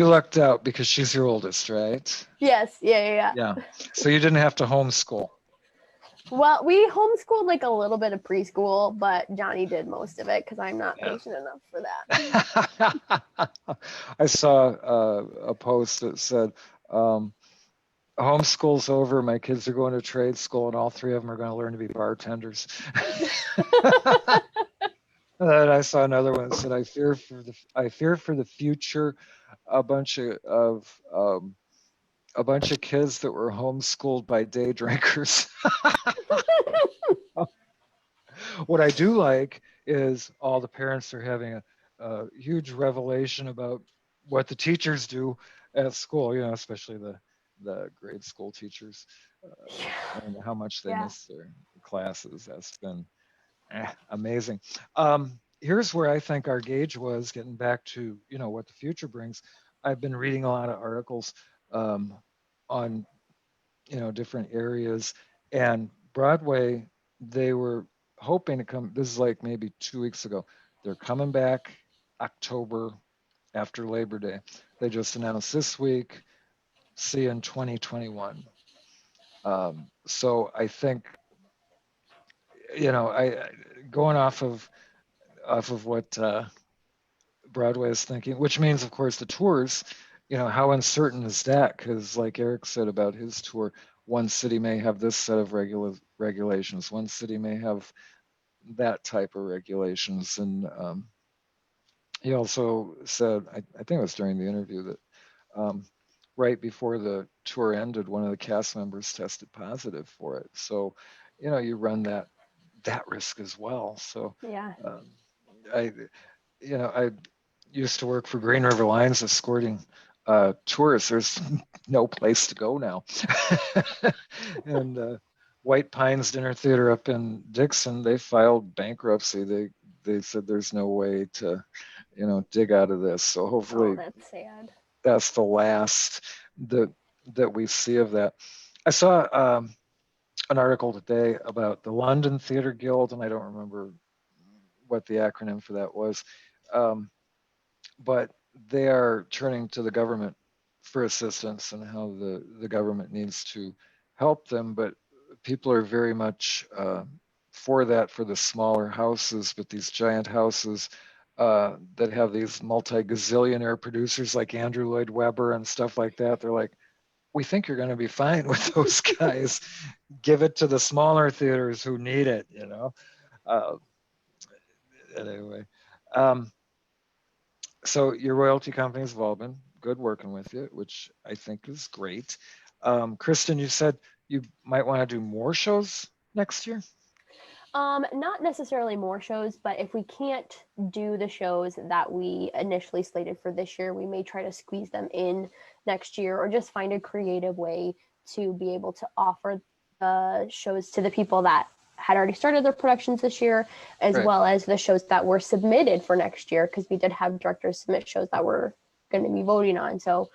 lucked out because she's your oldest, right? Yes, yeah. Yeah. So you didn't have to homeschool. Well, we homeschooled like a little bit of preschool, but Johnny did most of it because I'm not patient enough for that. I saw a post that said, homeschool's over, my kids are going to trade school, and all 3 of them are going to learn to be bartenders. And then I saw another one that said, I fear for the future, a bunch of kids that were homeschooled by day drinkers. What I do like is all the parents are having a huge revelation about what the teachers do at school, especially the grade school teachers, and how much they miss their classes. That's been amazing. Here's where I think our gauge was, getting back to, what the future brings. I've been reading a lot of articles on, different areas, and Broadway, they were hoping to come, this is like maybe 2 weeks ago, they're coming back October after Labor Day. They just announced this week, see you in 2021. So I think, I going off of what Broadway is thinking, which means, of course, the tours, how uncertain is that? Because like Eric said about his tour, one city may have this set of regulations, one city may have that type of regulations. And he also said, I think it was during the interview, that right before the tour ended, one of the cast members tested positive for it. So, you run that risk as well. So yeah, I used to work for Green River Lines escorting tourists. There's no place to go now. And White Pines Dinner Theater up in Dixon, they filed bankruptcy. They said there's no way to, dig out of this. So hopefully that's sad. That's the last that we see of that. I saw an article today about the London Theatre Guild, and I don't remember what the acronym for that was, but they are turning to the government for assistance and how the government needs to help them. But people are very much for the smaller houses, but these giant houses that have these multi-gazillionaire producers like Andrew Lloyd Webber and stuff like that, they're like, we think you're going to be fine with those guys. Give it to the smaller theaters who need it, Anyway, so your royalty companies have all been good working with you, which I think is great. Christin, you said you might want to do more shows next year? Not necessarily more shows, but if we can't do the shows that we initially slated for this year, we may try to squeeze them in next year, or just find a creative way to be able to offer the shows to the people that had already started their productions this year, as well as the shows that were submitted for next year, because we did have directors submit shows that we're going to be voting on. So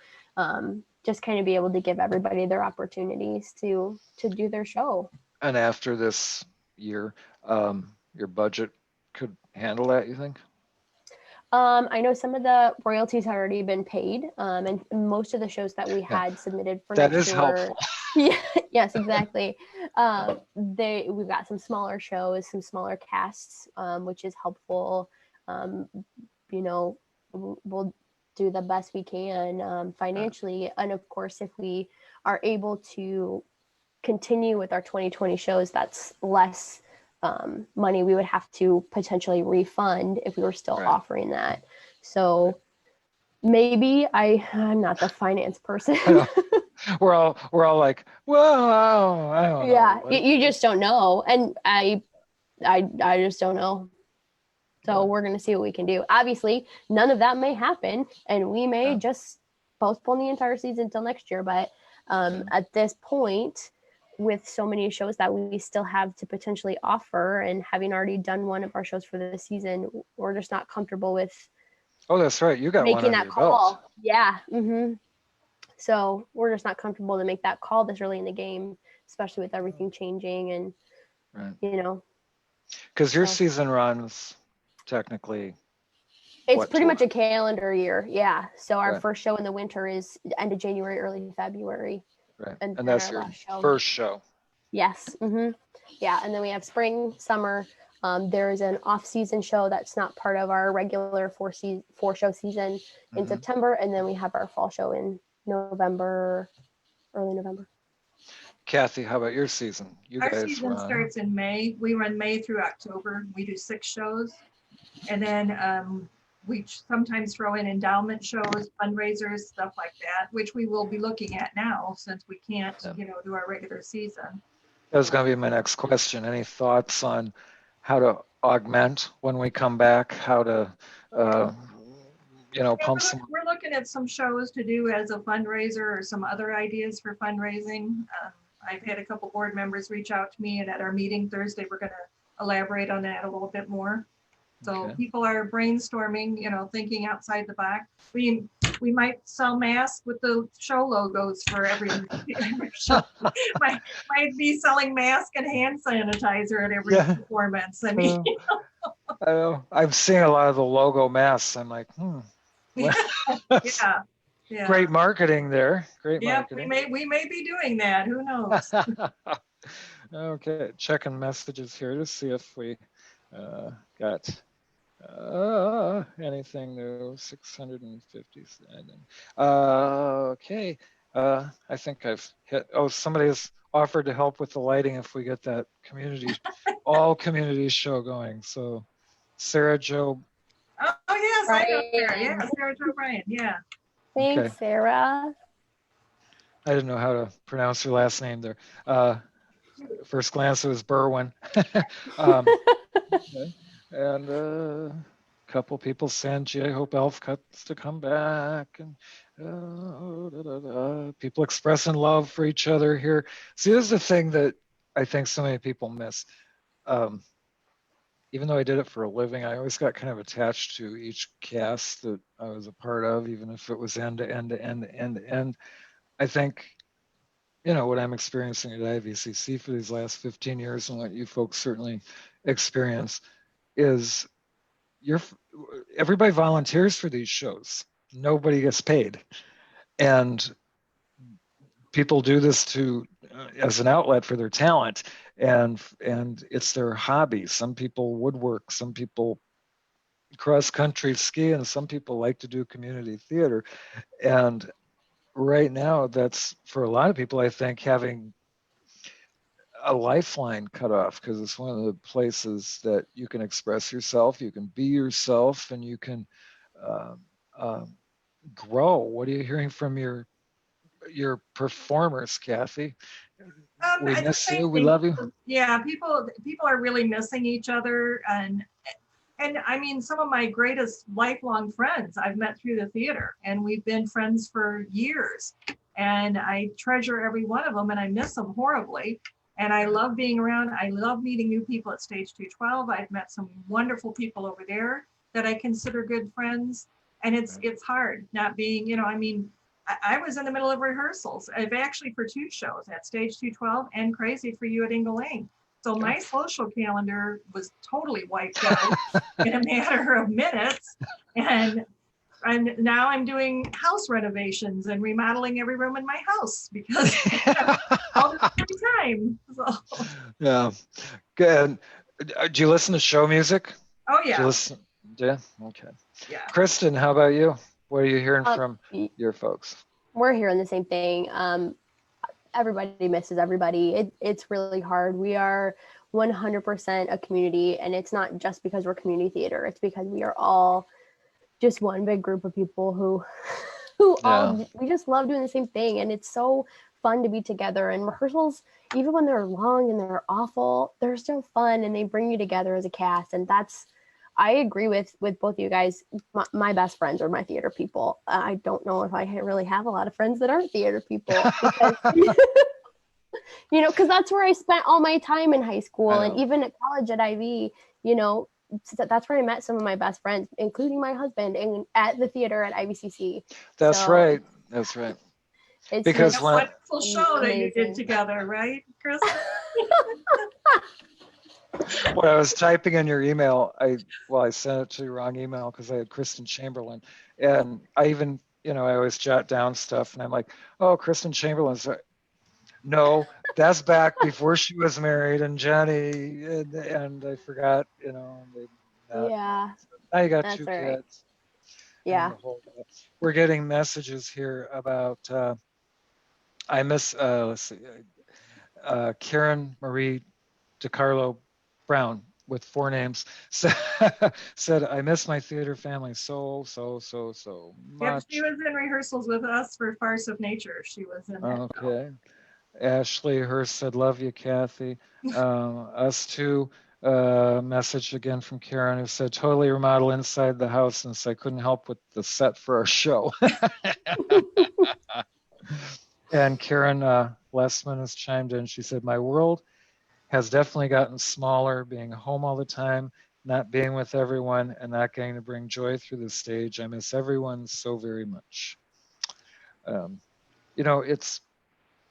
just kind of be able to give everybody their opportunities to do their show. And after this year, your budget could handle that, you think? I know some of the royalties have already been paid, and most of the shows that we had submitted for That next is year helpful. Yeah, yes, exactly. We've got some smaller shows, some smaller casts, which is helpful. You know, we'll do the best we can financially, and of course, if we are able to continue with our 2020 shows, that's less money we would have to potentially refund if we were still offering that. So maybe I'm not the finance person. We're all like, well, I don't know. Yeah, you just don't know, and I just don't know. So we're gonna see what we can do. Obviously, none of that may happen, and we may just postpone the entire season until next year. But at this point, with so many shows that we still have to potentially offer, and having already done one of our shows for the season, we're just not comfortable with. Oh, that's right. You got one making under that your call. belt. Yeah. Mm-hmm. So we're just not comfortable to make that call this early in the game, especially with everything changing and, you know. Because your season runs technically. It's pretty much a calendar year. Yeah. So our first show in the winter is end of January, early February. Right. And that's your first show. Yes. Mm-hmm. Yeah. And then we have spring, summer. There is an off-season show that's not part of our regular four-show season in September. And then we have our fall show in November, early November. Kathy, how about your season? Our season starts in May. We run May through October. We do 6 shows. And then we sometimes throw in endowment shows, fundraisers, stuff like that, which we will be looking at now since we can't, do our regular season. That was going to be my next question. Any thoughts on how to augment when we come back? How to, pump some? We're looking at some shows to do as a fundraiser or some other ideas for fundraising. I've had a couple board members reach out to me, and at our meeting Thursday, we're going to elaborate on that a little bit more. So people are brainstorming, thinking outside the box. We might sell masks with the show logos for every show. might be selling mask and hand sanitizer at every performance. I mean, I know. I've seen a lot of the logo masks. I'm like, Yeah. Great marketing there. Great marketing. We may be doing that. Who knows? Okay, checking messages here to see if we got anything new. 657. Okay. I think I've hit. Oh, somebody has offered to help with the lighting if we get that all community show going. So, Sarah Jo. Oh yes, I know Sarah. Yeah, Sarah Jo Bryan. Yeah. Thanks, Sarah. I didn't know how to pronounce her last name there. First glance, it was Berwin. And a couple people saying, gee, I hope Elf Cuts to come back. And people expressing love for each other here. See, this is the thing that I think so many people miss. Even though I did it for a living, I always got kind of attached to each cast that I was a part of, even if it was end to end to end to end to end. I think, what I'm experiencing at IVCC for these last 15 years and what you folks certainly experience is everybody volunteers for these shows. Nobody gets paid. And people do this as an outlet for their talent, and it's their hobby. Some people woodwork, some people cross country ski, and some people like to do community theater. And right now, that's for a lot of people, I think, having a lifeline cut off, because it's one of the places that you can express yourself, you can be yourself, and you can grow. What are you hearing from your performers, Kathy? We miss you. We love you. Yeah, people are really missing each other, and I mean, some of my greatest lifelong friends I've met through the theater, and we've been friends for years, and I treasure every one of them, and I miss them horribly. And I love being around. I love meeting new people at Stage 212. I've met some wonderful people over there that I consider good friends. And it's hard not being, I was in the middle of rehearsals. I've actually for 2 shows at Stage 212 and Crazy for You at Engle Lane. So my social calendar was totally wiped out in a matter of minutes. And now I'm doing house renovations and remodeling every room in my house because all the time. So. Yeah, good. Do you listen to show music? Oh yeah. Do you listen? Yeah. Okay. Yeah. Kristin, how about you? What are you hearing from your folks? We're hearing the same thing. Everybody misses everybody. It's really hard. We are 100% a community, and it's not just because we're community theater. It's because we are all just one big group of people who we just love doing the same thing, and it's so fun to be together. And rehearsals, even when they're long and they're awful, they're still fun, and they bring you together as a cast. And I agree with both of you guys. My best friends are my theater people. I don't know if I really have a lot of friends that aren't theater people, because, because that's where I spent all my time in high school and even at college at IV. That's where I met some of my best friends, including my husband, and at the theater at IVCC. That's right. That's right. It's because a wonderful show that you did together, right, Chris? When I was typing in your email, I sent it to the wrong email because I had Kristen Chamberlain, and I even, I always jot down stuff, and I'm like, oh, Kristen Chamberlain's. No, that's back before she was married, and Jenny, and I forgot, Yeah. Now you got 2 kids. Right. Yeah. We're getting messages here about. I miss. Let's see. Karen Marie DiCarlo Brown with 4 names said, I miss my theater family so much. Yep, she was in rehearsals with us for Farce of Nature. She was in that. Okay. Ashley Hurst said, love you, Kathy. Us too. Message again from Karen, who said, totally remodel inside the house since I couldn't help with the set for our show. And Karen Lessman has chimed in. She said, my world has definitely gotten smaller, being home all the time, not being with everyone, and not getting to bring joy through the stage. I miss everyone so very much.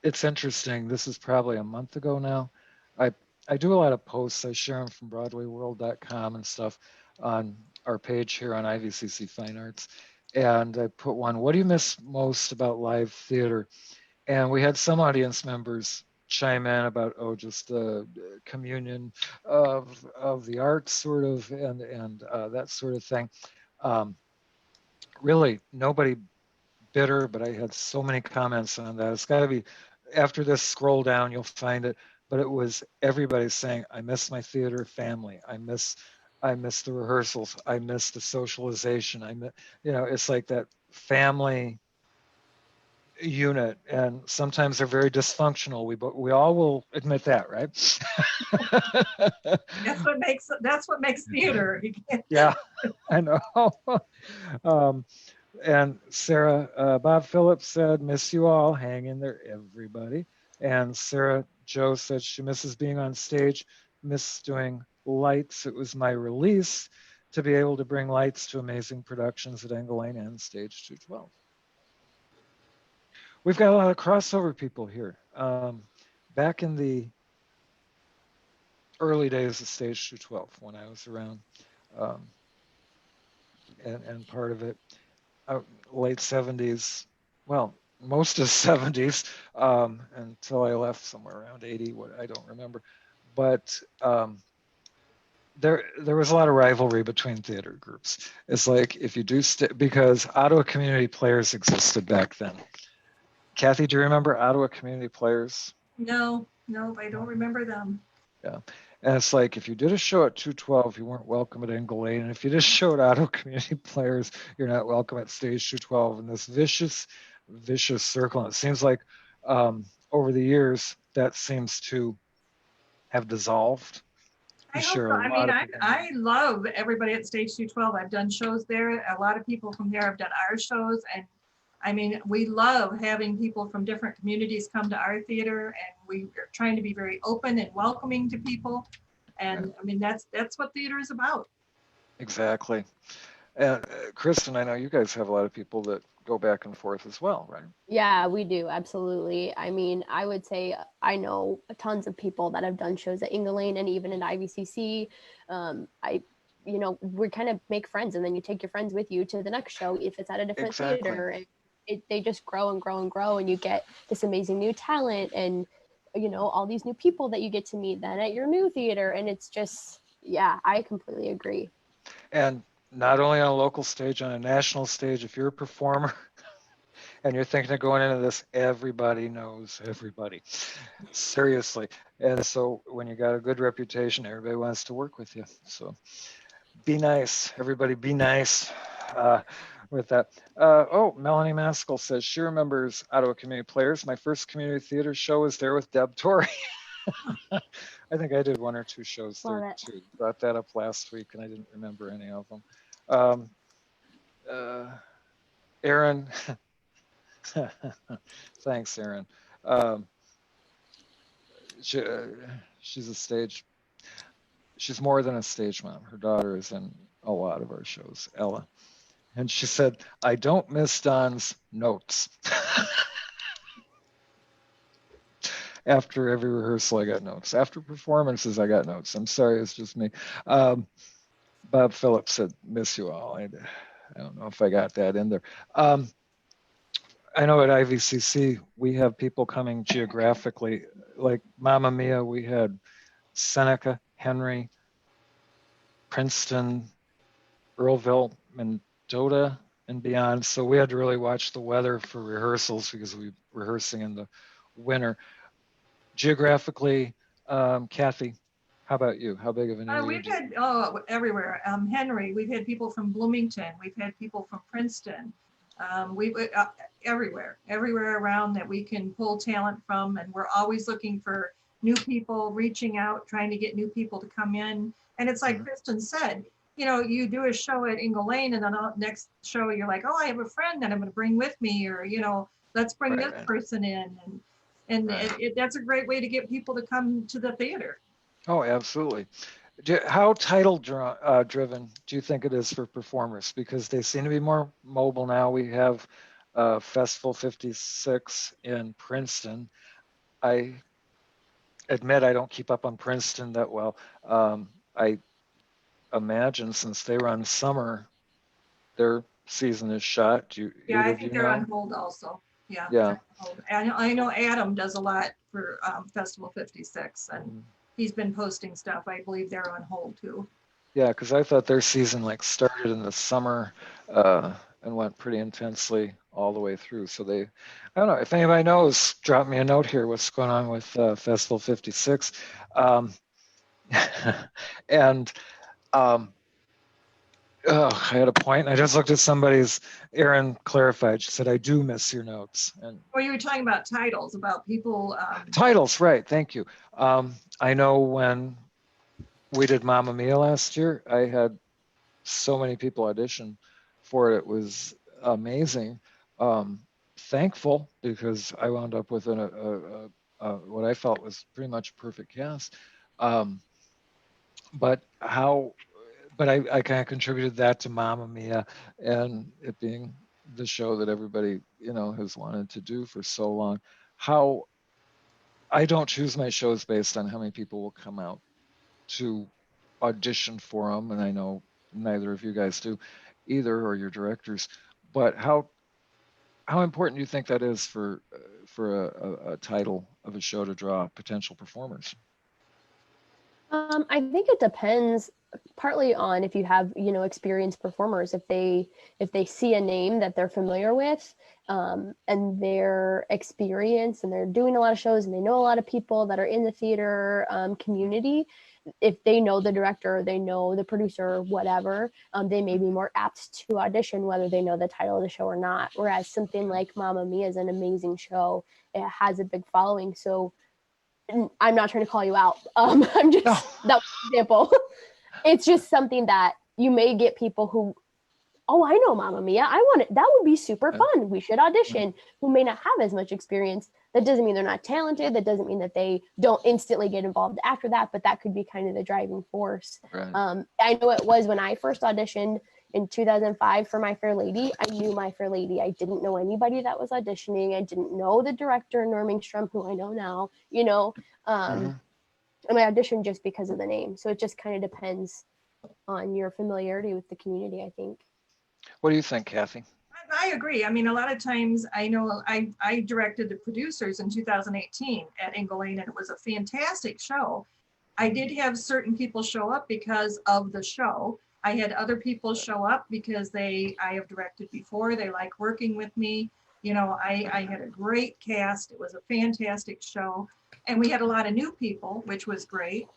It's interesting. This is probably a month ago now. I do a lot of posts. I share them from BroadwayWorld.com and stuff on our page here on IVCC Fine Arts. And I put one, what do you miss most about live theater? And we had some audience members chime in about, just the communion of the arts sort of, and that sort of thing. Really, nobody bitter, but I had so many comments on that. It's got to be, after this, scroll down, you'll find it. But it was everybody saying, I miss my theater family. I miss the rehearsals. I miss the socialization. It's like that family unit, and sometimes they're very dysfunctional. We all will admit that, right? That's what makes theater. Yeah, I know. And Sarah, Bob Phillips said, miss you all, hang in there, everybody. And Sarah Joe said she misses being on stage, miss doing lights. It was my release to be able to bring lights to amazing productions at Engle Lane and Stage 212. We've got a lot of crossover people here. Back in the early days of Stage 212, when I was around, and part of it, late 70s, well, most of the 70s, until I left somewhere around 80, I don't remember. But there was a lot of rivalry between theater groups. It's like, if you do, because Ottawa Community Players existed back then. Kathy, do you remember Ottawa Community Players? No, I don't remember them. Yeah. And it's like, if you did a show at 212, you weren't welcome at Engle Lane. And if you just showed Ottawa Community Players, you're not welcome at Stage 212. And this vicious circle. And it seems like over the years, that seems to have dissolved. I hope so. I mean, I love everybody at Stage 212. I've done shows there. A lot of people from there have done our shows. And I mean, we love having people from different communities come to our theater, and we are trying to be very open and welcoming to people. And I mean, that's what theater is about. Exactly. And Kristen, I know you guys have a lot of people that go back and forth as well, right? Yeah, we do. Absolutely. I mean, I would say I know tons of people that have done shows at Engle Lane and even at IVCC. We kind of make friends, and then you take your friends with you to the next show if it's at a different Exactly. theater. And they just grow and grow and grow, and you get this amazing new talent and, all these new people that you get to meet then at your new theater. And it's just, yeah, I completely agree. And not only on a local stage, on a national stage, if you're a performer and you're thinking of going into this, everybody knows everybody. Seriously. And so when you got a good reputation, everybody wants to work with you. So be nice. Everybody be nice with that. Melanie Maskell says she remembers Ottawa Community Players. My first community theater show was there with Deb Torrey. I think I did 1 or 2 shows there too. Brought that up last week and I didn't remember any of them. Aaron, thanks, Aaron. She's more than a stage mom. Her daughter is in a lot of our shows, Ella. And she said, I don't miss Don's notes. After every rehearsal, I got notes. After performances, I got notes. I'm sorry, it's just me. Bob Phillips said, miss you all. I don't know if I got that in there. I know at IVCC, we have people coming geographically. Like Mamma Mia, we had Seneca, Henry, Princeton, Earlville, Mendota, and beyond. So we had to really watch the weather for rehearsals because we were rehearsing in the winter. Geographically, Kathy, how about you? How big of an area? We've had everywhere. Henry, we've had people from Bloomington. We've had people from Princeton. We've everywhere around that we can pull talent from, and we're always looking for new people, reaching out, trying to get new people to come in. And it's like Christin said, you do a show at Engle Lane, and then the next show you're like, oh, I have a friend that I'm going to bring with me, or let's bring this person in, and that's a great way to get people to come to the theater. Oh, absolutely. How title driven do you think it is for performers? Because they seem to be more mobile now. We have Festival 56 in Princeton. I admit I don't keep up on Princeton that well. I imagine since they run summer, their season is shot. I think they're on hold also. Yeah. I know Adam does a lot for Festival 56, and he's been posting stuff. I believe they're on hold too. Yeah, because I thought their season started in the summer and went pretty intensely all the way through. So I don't know, if anybody knows, drop me a note here. What's going on with Festival 56? And I had a point. I just looked at somebody's. Erin clarified. She said, "I do miss your notes." And you were talking about titles, about people. Titles, right? Thank you. I know when we did Mamma Mia last year, I had so many people audition for it. It was amazing. Thankful because I wound up with what I felt was pretty much a perfect cast. But I kind of contributed that to Mamma Mia and it being the show that everybody, has wanted to do for so long. How I don't choose my shows based on how many people will come out to audition for them. And I know neither of you guys do either, or your directors, but how important do you think that is for a title of a show to draw potential performers? I think it depends partly on if you have, experienced performers, if they see a name that they're familiar with, and their experience, and they're doing a lot of shows and they know a lot of people that are in the theater community. If they know the director, they know the producer, whatever, they may be more apt to audition whether they know the title of the show or not. Whereas something like Mamma Mia is an amazing show. It has a big following. So I'm not trying to call you out. I'm just, that example. It's just something that you may get people who, oh, I know Mamma Mia. I want it. That would be super fun. We should audition, who may not have as much experience. That doesn't mean they're not talented. That doesn't mean that they don't instantly get involved after that, but that could be kind of the driving force. Right. I know it was when I first auditioned in 2005 for My Fair Lady, I knew My Fair Lady. I didn't know anybody that was auditioning. I didn't know the director, Norm Engstrom, who I know now, you know, and I auditioned just because of the name. So it just kind of depends on your familiarity with the community, I think. What do you think, Kathy? I agree. I mean, a lot of times I know I directed the producers in 2018 at Engle Lane, and it was a fantastic show. I did have certain people show up because of the show. I had other people show up because I have directed before. They like working with me. You know, I had a great cast. It was a fantastic show. And we had a lot of new people, which was great.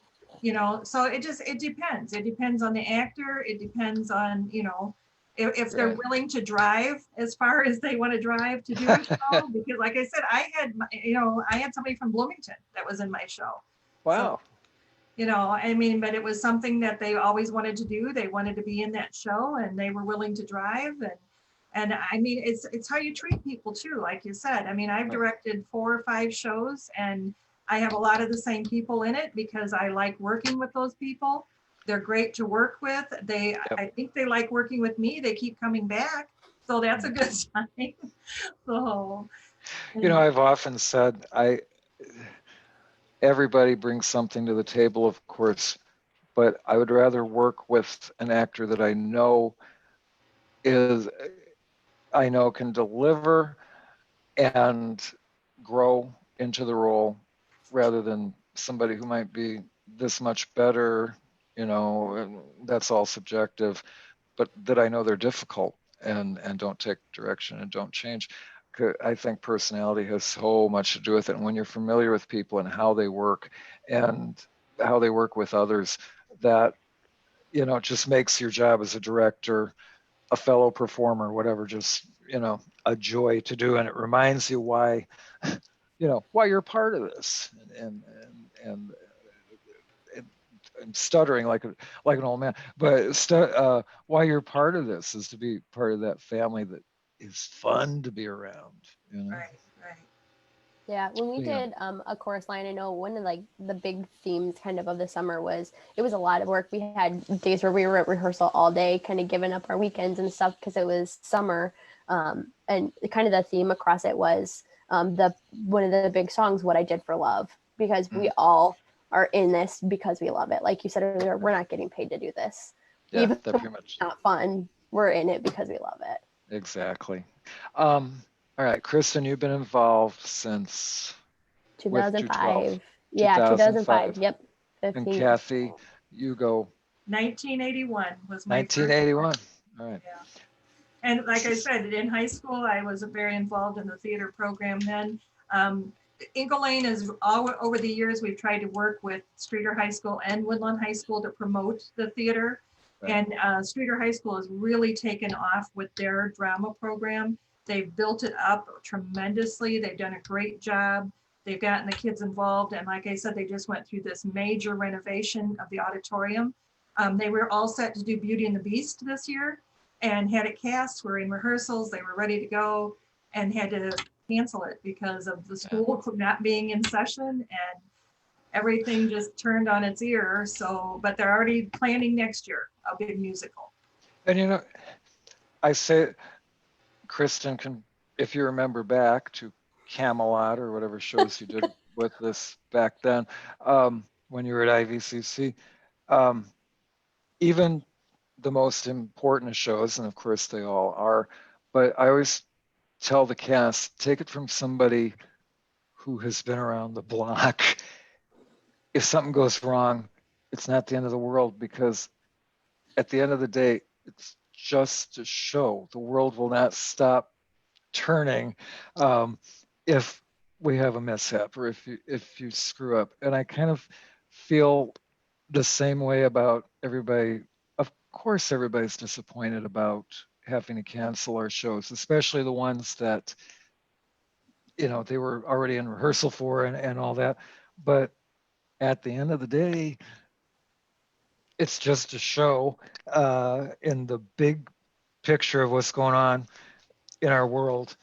You know, so it depends. It depends on the actor. It depends on, you know, if they're willing to drive as far as they want to drive to do a show. Because like I said, I had somebody from Bloomington that was in my show. Wow. So, you know, I mean, but it was something that they always wanted to do. They wanted to be in that show, and they were willing to drive. And I mean, it's how you treat people too, like you said. I mean, I've directed 4 or 5 shows, and I have a lot of the same people in it because I like working with those people. They're great to work with. I think they like working with me. They keep coming back. So that's a good sign. So, you know, I've often said everybody brings something to the table, of course, but I would rather work with an actor that I know can deliver and grow into the role rather than somebody who might be this much better, you know, and that's all subjective, but that I know they're difficult and don't take direction and don't change. I think personality has so much to do with it. And when you're familiar with people and how they work and how they work with others, that, you know, just makes your job as a director, a fellow performer, whatever, just, you know, a joy to do. And it reminds you why, you know, why you're part of this. And I'm stuttering like an old man, but why you're part of this is to be part of that family that is fun to be around, you know? right. Yeah, when we did a chorus line, I know one of like the big themes kind of the summer was it was a lot of work. We had days where we were at rehearsal all day, kind of giving up our weekends and stuff because it was summer. And kind of the theme across it was one of the big songs, "What I Did for Love," because we all are in this because we love it. Like you said earlier, we're not getting paid to do this. Yeah, even that though pretty much. It's not fun. We're in it because we love it. Exactly. All right, Christin, you've been involved since 2005. Yeah, 2005. Yep. 15. And Kathy, you go 1981 was my 1981. All right. Yeah. And like I said, in high school, I was very involved in the theater program then. Engle Lane is all over the years, we've tried to work with Streator High School and Woodlawn High School to promote the theater. Right. And Streator High School has really taken off with their drama program. They've built it up tremendously. They've done a great job. They've gotten the kids involved. And like I said, they just went through this major renovation of the auditorium. They were all set to do Beauty and the Beast this year and had it cast. We're in rehearsals. They were ready to go and had to cancel it because of the school not being in session, and everything just turned on its ear. So, but they're already planning next year a big musical. And you know, I say, Christin, can, if you remember back to Camelot or whatever shows you did with this back then, when you were at IVCC, even the most important shows, and of course they all are, but I always tell the cast, take it from somebody who has been around the block. If something goes wrong, it's not the end of the world, because at the end of the day, it's just a show. The world will not stop turning if we have a mishap or if you screw up. And I kind of feel the same way about everybody. Of course, everybody's disappointed about having to cancel our shows, especially the ones that, you know, they were already in rehearsal for and all that. But at the end of the day, it's just a show in the big picture of what's going on in our world.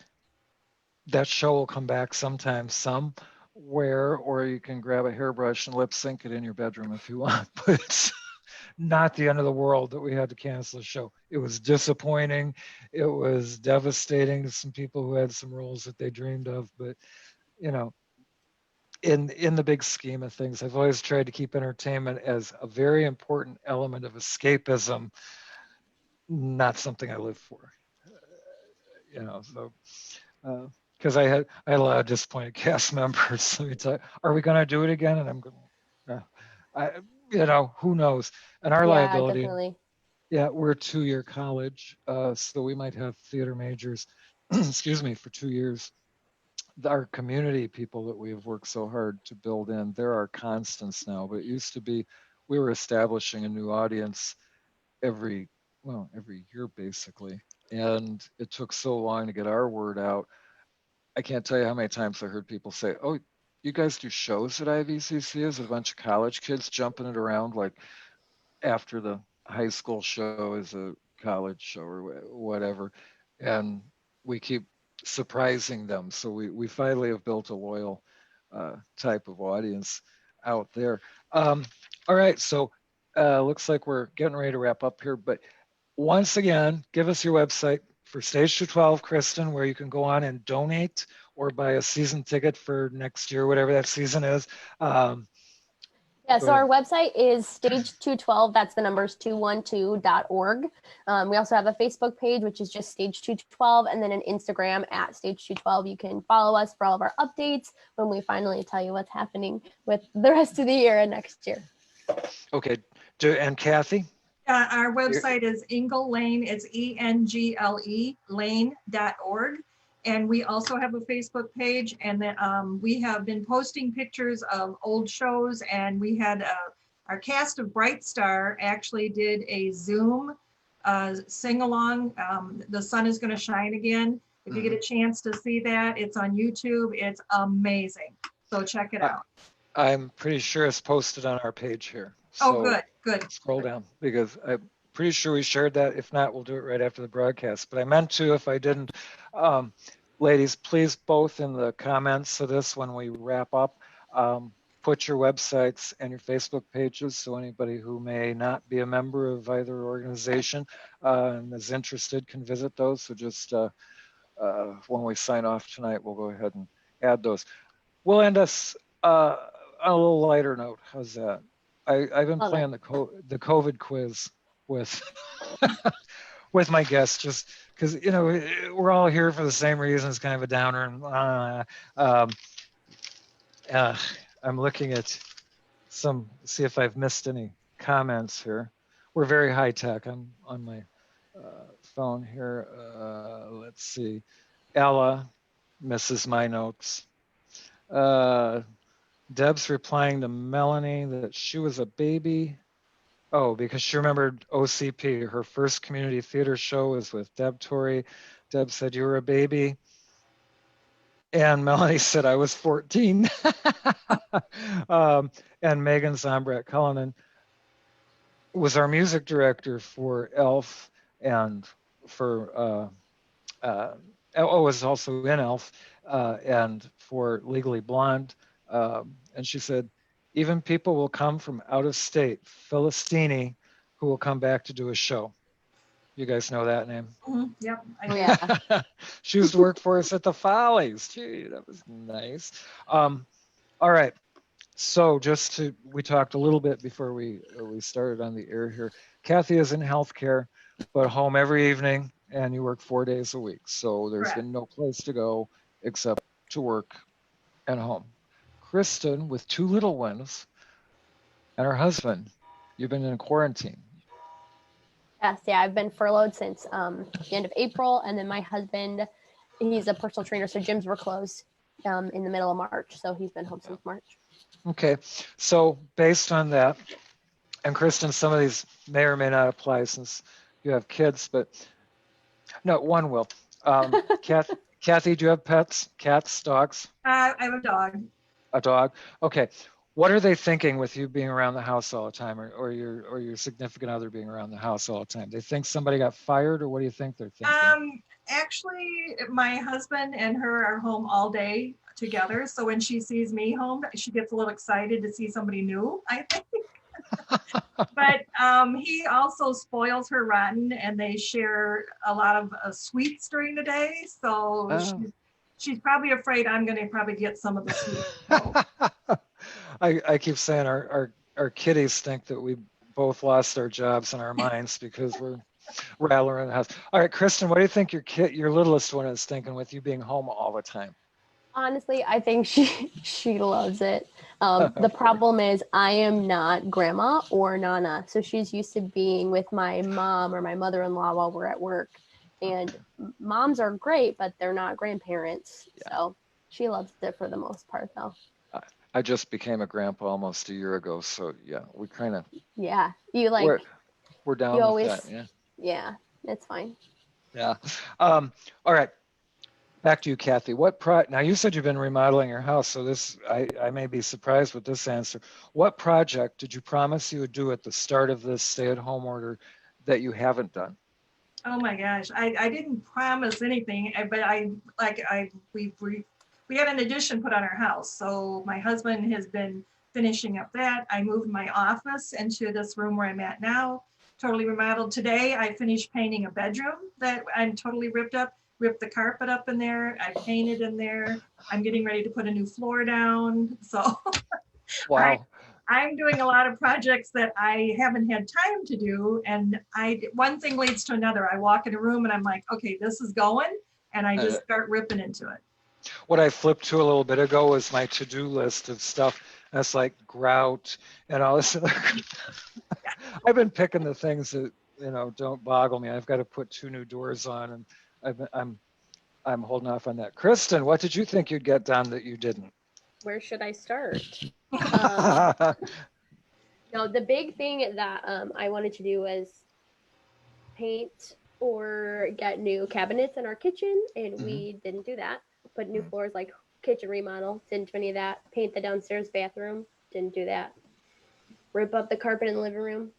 That show will come back sometime, somewhere, or you can grab a hairbrush and lip sync it in your bedroom if you want. But not the end of the world that we had to cancel the show. It was disappointing. It was devastating to some people who had some roles that they dreamed of. But, you know, in the big scheme of things, I've always tried to keep entertainment as a very important element of escapism, not something I live for. You know, so because I had a lot of disappointed cast members. Let me tell you, are we going to do it again? And I'm going, you know, who knows? And our Yeah, liability, definitely. yeah, we're a 2-year college, so we might have theater majors, excuse me, for 2 years. Our community people that we have worked so hard to build in, there are constants now, but it used to be we were establishing a new audience every year basically. And it took so long to get our word out. I can't tell you how many times I heard people say, "Oh, you guys do shows at IVCC?" Is it a bunch of college kids jumping it around like after the high school show is a college show or whatever? And we keep surprising them. So we finally have built a loyal type of audience out there. All right, so looks like we're getting ready to wrap up here, but once again, give us your website for Stage 212, Christin, where you can go on and donate or buy a season ticket for next year, whatever that season is. Yeah, so our website is stage212, that's the numbers 212.org. We also have a Facebook page, which is just stage212, and then an Instagram at stage212. You can follow us for all of our updates when we finally tell you what's happening with the rest of the year and next year. Okay, and Kathy? Our website is Engle Lane. It's ENGLE lane.org. And we also have a Facebook page, and then we have been posting pictures of old shows, and we had our cast of Bright Star actually did a Zoom sing-along. The Sun Is Gonna Shine Again. If you get a chance to see that, it's on YouTube. It's amazing. So check it out. I'm pretty sure it's posted on our page here. So oh, good. Scroll down, because I'm pretty sure we shared that. If not, we'll do it right after the broadcast. But I meant to, if I didn't. Ladies, please, both in the comments of this when we wrap up, put your websites and your Facebook pages so anybody who may not be a member of either organization and is interested can visit those. So just when we sign off tonight, we'll go ahead and add those. We'll end us on a little lighter note. How's that? I've been playing the COVID quiz with with my guests, just because, you know, we're all here for the same reasons, kind of a downer. I'm looking at see if I've missed any comments here. We're very high tech. I'm on my phone here. Let's see. Ella misses my notes. Deb's replying to Melanie that she was a baby. Oh, because she remembered OCP. Her first community theater show was with Deb Torrey. Deb said, "You were a baby." And Melanie said, "I was 14. And Megan Zombrat Cullinan was our music director for ELF and for, was also in ELF and for Legally Blonde. And she said, "Even people will come from out of state, Philistini, who will come back to do a show." You guys know that name? Yep. Yeah. She used to work for us at the Follies. Gee, that was nice. All right. So we talked a little bit before we started on the air here. Kathy is in healthcare, but home every evening, and you work 4 days a week. So there's been no place to go except to work and home. Christin, with 2 little ones, and her husband, you've been in quarantine. Yes, yeah, I've been furloughed since the end of April, and then my husband, he's a personal trainer, so gyms were closed in the middle of March, so he's been home since March. Okay, so based on that, and Christin, some of these may or may not apply since you have kids, but no, one will. Kathy, do you have pets? Cats, dogs? I have a dog. A dog? Okay. What are they thinking with you being around the house all the time, or your significant other being around the house all the time? They think somebody got fired, or what do you think they're thinking? Actually, my husband and her are home all day together. So when she sees me home, she gets a little excited to see somebody new, I think. But he also spoils her rotten, and they share a lot of sweets during the day. So Oh. she's probably afraid I'm going to probably get some of the sweets. So. I keep saying our kiddies think that we both lost our jobs and our minds because we're rattling around the house. All right, Christin, what do you think your littlest one is thinking with you being home all the time? Honestly, I think she loves it. The problem is I am not grandma or nana, so she's used to being with my mom or my mother-in-law while we're at work. And moms are great, but they're not grandparents. Yeah. So she loves it for the most part, though. I just became a grandpa almost a year ago, so yeah, we kind of you like we're down you with always, that. Yeah, it's fine. Yeah. All right. Back to you, Kathy. Now you said you've been remodeling your house, so I may be surprised with this answer. What project did you promise you would do at the start of this stay-at-home order that you haven't done? Oh my gosh, I didn't promise anything, but we had an addition put on our house. So my husband has been finishing up that. I moved my office into this room where I'm at now, totally remodeled. Today, I finished painting a bedroom that I'm totally ripped the carpet up in there. I painted in there. I'm getting ready to put a new floor down. So wow. I'm doing a lot of projects that I haven't had time to do. And one thing leads to another. I walk in a room and I'm like, okay, this is going. And I just start ripping into it. What I flipped to a little bit ago was my to-do list of stuff. That's like grout and all this. I've been picking the things that, don't boggle me. I've got to put 2 new doors on, and I'm holding off on that. Christin, what did you think you'd get done that you didn't? Where should I start? No, the big thing that I wanted to do was paint or get new cabinets in our kitchen, and we didn't do that. Put new floors, like kitchen remodel, didn't do any of that. Paint the downstairs bathroom, didn't do that. Rip up the carpet in the living room,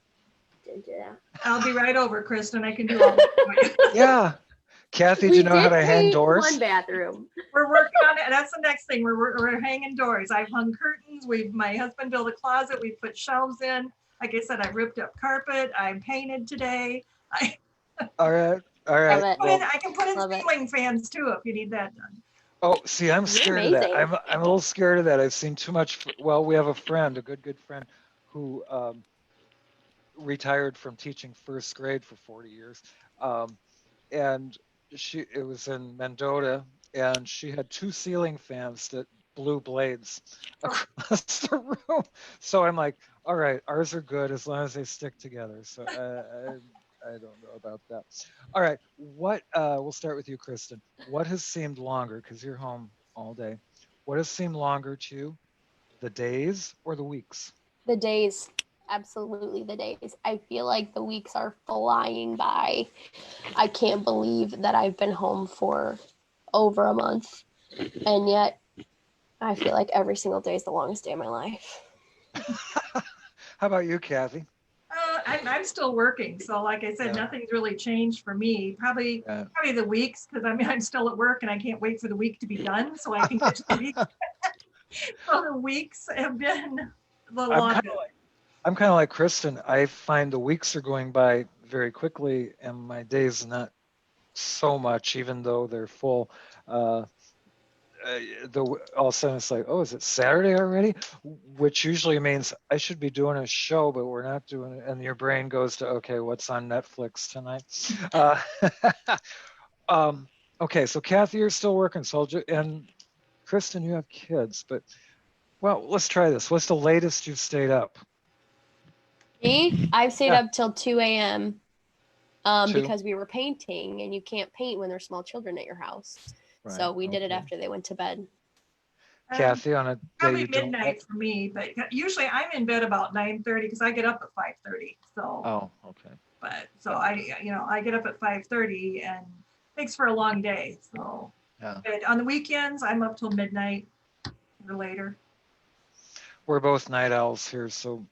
didn't do that. I'll be right over, Christin. I can do all that for you. Yeah. Kathy, do you know how to hang doors? One bathroom. We're working on it. That's the next thing. We're hanging doors. I've hung curtains. My husband built a closet. We put shelves in. Like I said, I ripped up carpet. I painted today. All right. I can put in ceiling fans too if you need that done. Oh, see, I'm scared of that. I'm a little scared of that. I've seen too much. Well, we have a friend, a good friend, who retired from teaching first grade for 40 years. And it was in Mendota, and she had 2 ceiling fans that blew blades across the room. So I'm like, all right, ours are good as long as they stick together. So I don't know about that. All right, we'll start with you, Christin. What has seemed longer, because you're home all day, what has seemed longer to you, the days or the weeks? The days. Absolutely the days. I feel like the weeks are flying by. I can't believe that I've been home for over a month, and yet I feel like every single day is the longest day of my life. How about you, Kathy? I'm still working, so like I said, nothing's really changed for me. Probably the weeks, because I'm still at work and I can't wait for the week to be done so I can get to the week. So the weeks have been the longest. I'm kind of like Christin. I find the weeks are going by very quickly and my days not so much, even though they're full. All of a sudden it's like, oh, is it Saturday already? Which usually means I should be doing a show, but we're not doing it. And your brain goes to, okay, what's on Netflix tonight? Okay, so Kathy, you're still working, and Christin, you have kids, but well, let's try this. What's the latest you've stayed up? Me? I've stayed up till 2 a.m. Because we were painting, and you can't paint when there's small children at your house. Right, so we did it after they went to bed. Kathy, on a day probably midnight for me, but usually I'm in bed about 9:30 because I get up at 5:30. So. Oh, okay. But so I get up at 5:30 and it makes for a long day. So. Yeah. But on the weekends, I'm up till midnight or later. We're both night owls here, so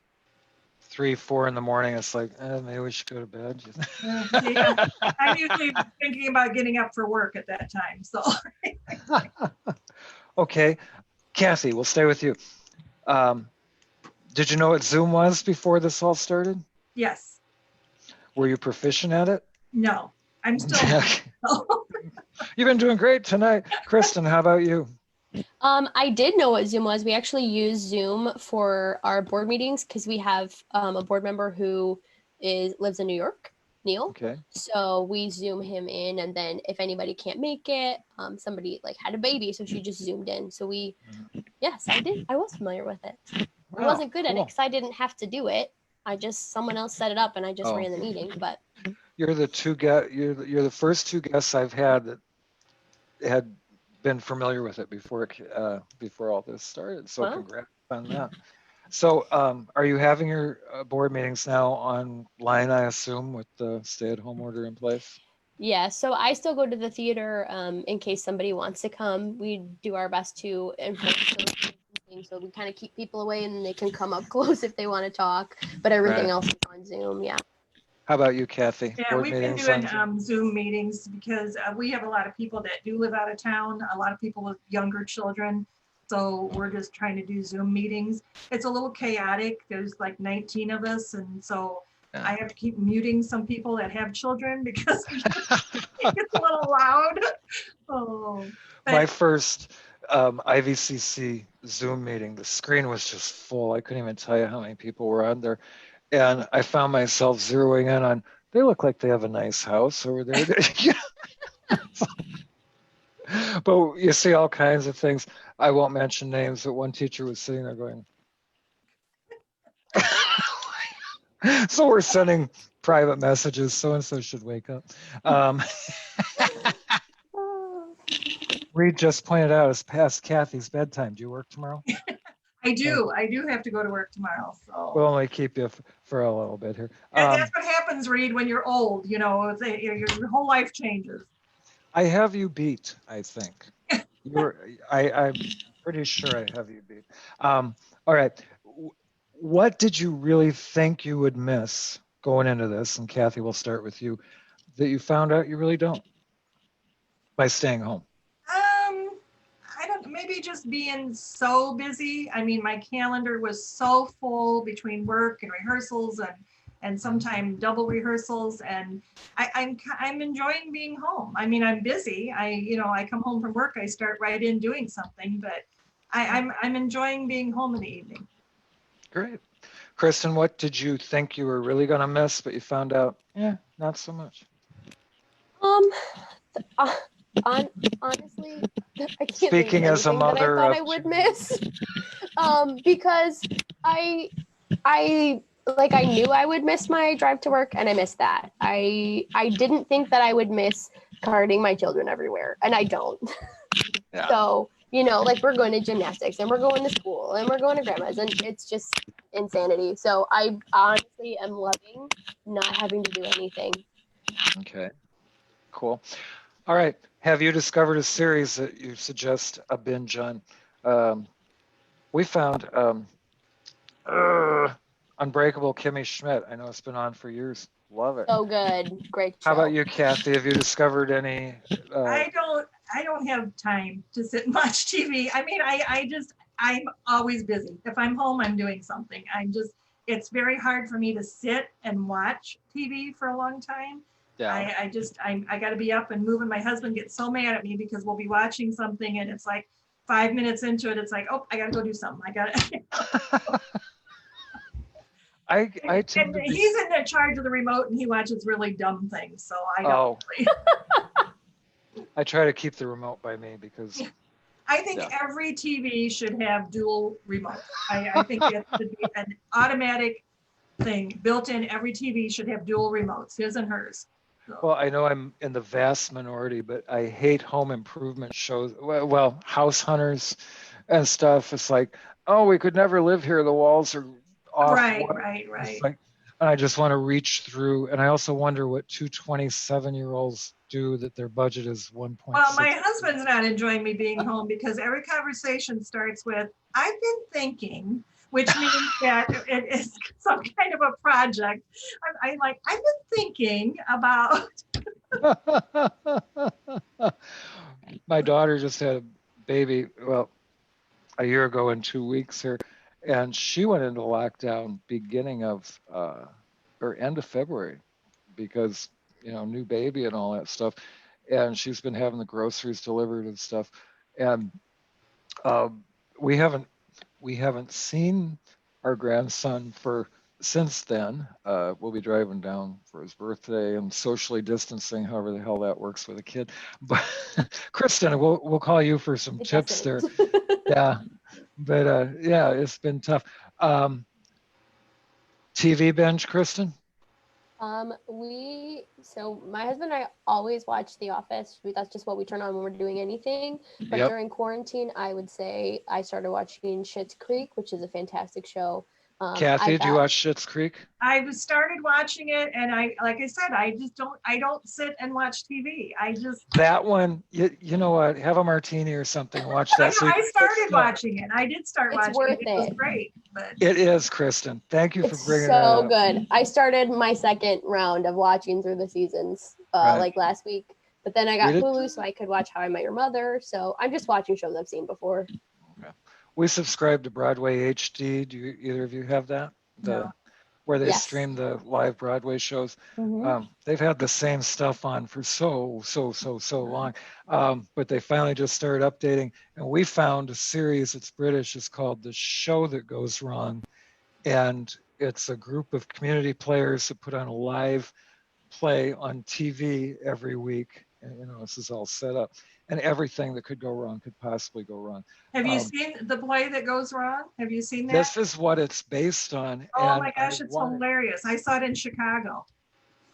3-4 in the morning, it's like, maybe we should go to bed. Yeah. I'm usually thinking about getting up for work at that time. So. Okay, Kathy, we'll stay with you. Did you know what Zoom was before this all started? Yes. Were you proficient at it? No, I'm still. You've been doing great tonight. Christin, how about you? I did know what Zoom was. We actually use Zoom for our board meetings because we have a board member who lives in New York, Neil. Okay. So we Zoom him in, and then if anybody can't make it, somebody like had a baby, so she just Zoomed in. So yes, I did. I was familiar with it. Wow, I wasn't good at it cool. because I didn't have to do it. Someone else set it up, and I just ran the meeting. But you're the first two guests I've had that had been familiar with it before all this started. So Congrats on that. So are you having your board meetings now online, I assume, with the stay-at-home order in place? Yeah, so I still go to the theater in case somebody wants to come. We do our best to enforce those things, so we kind of keep people away and they can come up close if they want to talk, but everything else is on Zoom. Yeah. How about you, Kathy? Yeah, board we've been meetings doing Zoom meetings because we have a lot of people that do live out of town, a lot of people with younger children. So we're just trying to do Zoom meetings. It's a little chaotic. There's like 19 of us. And so I have to keep muting some people that have children because it gets a little loud. My first IVCC Zoom meeting, the screen was just full. I couldn't even tell you how many people were on there. And I found myself zeroing in on, they look like they have a nice house over there. But you see all kinds of things. I won't mention names, but one teacher was sitting there going, so we're sending private messages, so-and-so should wake up. Reed just pointed out it's past Kathy's bedtime. Do you work tomorrow? I do have to go to work tomorrow. So we'll only keep you for a little bit here. That's what happens, Reed, when you're old. You know, your whole life changes. I have you beat, I think. I'm pretty sure I have you beat. All right. What did you really think you would miss going into this? And Kathy, we'll start with you, that you found out you really don't by staying home. I don't know, maybe just being so busy. I mean, my calendar was so full between work and rehearsals and sometimes double rehearsals, and I'm enjoying being home. I mean, I'm busy. I come home from work, I start right in doing something, but I'm enjoying being home in the evening. Great. Christin, what did you think you were really going to miss, but you found out, not so much? Honestly, I can't Speaking think of as a anything mother that I thought I would miss. Because I knew I would miss my drive to work, and I missed that. I didn't think that I would miss carting my children everywhere, and I don't. Yeah. So, we're going to gymnastics, and we're going to school, and we're going to grandma's, and it's just insanity. So I honestly am loving not having to do anything. Okay, cool. All right. Have you discovered a series that you suggest a binge on? We found Unbreakable Kimmy Schmidt. I know it's been on for years. Love it. So good. Great show. How about you, Kathy? Have you discovered any? I don't have time to sit and watch TV. I mean, I'm always busy. If I'm home, I'm doing something. It's very hard for me to sit and watch TV for a long time. Yeah. I got to be up and moving. My husband gets so mad at me because we'll be watching something and it's like 5 minutes into it, it's like, oh, I got to go do something. I got to. And he's in charge of the remote and he watches really dumb things. So I don't. I try to keep the remote by me because. I think every TV should have dual remote. I think it should be an automatic thing built in. Every TV should have dual remotes, his and hers. So. Well, I know I'm in the vast minority, but I hate home improvement shows. Well, House Hunters and stuff. It's like, oh, we could never live here. The walls are off. Right. Like, and I just want to reach through. And I also wonder what two 27-year-olds do that their budget is 1.6. Well, my husband's not enjoying me being home because every conversation starts with, I've been thinking, which means that it is some kind of a project. I'm like, I've been thinking about. My daughter just had a baby, a year ago in 2 weeks here. And she went into lockdown beginning of or end of February because, you know, new baby and all that stuff. And she's been having the groceries delivered and stuff. And we haven't seen our grandson since then. We'll be driving down for his birthday and socially distancing, however the hell that works with a kid. But Christin, we'll call you for some tips there. Yeah, but yeah, it's been tough. TV binge, Christin? So my husband and I always watch The Office. That's just what we turn on when we're doing anything. But Yep. during quarantine, I would say I started watching Schitt's Creek, which is a fantastic show. Kathy, do you watch Schitt's Creek? I started watching it, and like I said, I don't sit and watch TV. That one, you know what? Have a martini or something. Watch that. I started watching it. I did start watching it. It was great. But it is, Christin. Thank you for bringing that up. So good. I started my second round of watching through the seasons like last week, but then I got Hulu, so I could watch How I Met Your Mother. So I'm just watching shows I've seen before. Okay. We subscribe to Broadway HD. Do either of you have that? No. Where they stream the live Broadway shows. Mm-hmm. They've had the same stuff on for so long, but they finally just started updating. And we found a series, it's British, it's called The Show That Goes Wrong. And it's a group of community players that put on a live play on TV every week. And, you know, this is all set up. And everything that could go wrong could possibly go wrong. Have you seen The Play That Goes Wrong? Have you seen that? This is what it's based on. Oh my gosh, it's hilarious. I saw it in Chicago.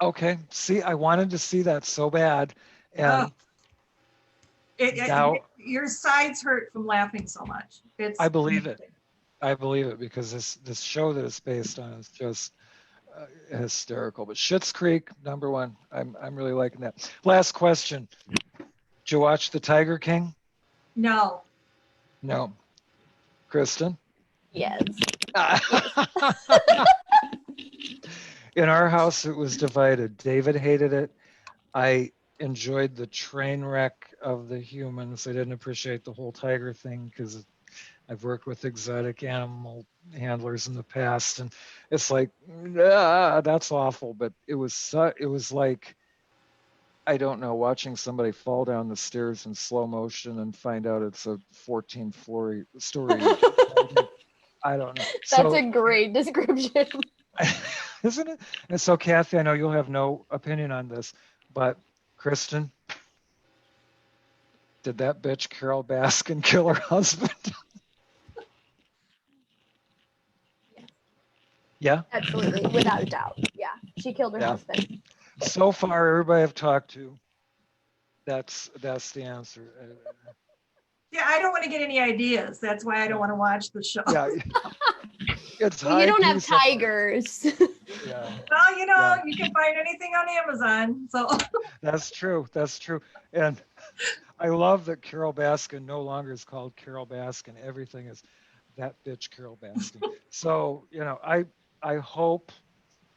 Okay. See, I wanted to see that so bad. And your sides hurt from laughing so much. I believe it. I believe it because this show that it's based on is just hysterical. But Schitt's Creek, number one. I'm really liking that. Last question. Did you watch The Tiger King? No. No. Christin? Yes. In our house, it was divided. David hated it. I enjoyed the train wreck of the humans. I didn't appreciate the whole tiger thing because I've worked with exotic animal handlers in the past, and it's like, that's awful. But it was like, I don't know, watching somebody fall down the stairs in slow motion and find out it's a 14-story story. I don't know. That's a great description. Isn't it? And so, Kathy, I know you'll have no opinion on this, but Christin, did that bitch Carol Baskin kill her husband? Yeah? Absolutely, without a doubt. Yeah, she killed her husband. So far, everybody I've talked to, that's the answer. Yeah, I don't want to get any ideas. That's why I don't want to watch the show. Yeah. Well, you don't have tigers. Yeah. Well, you can find anything on Amazon. So That's true. And I love that Carol Baskin no longer is called Carol Baskin. Everything is that bitch Carol Baskin. So, I hope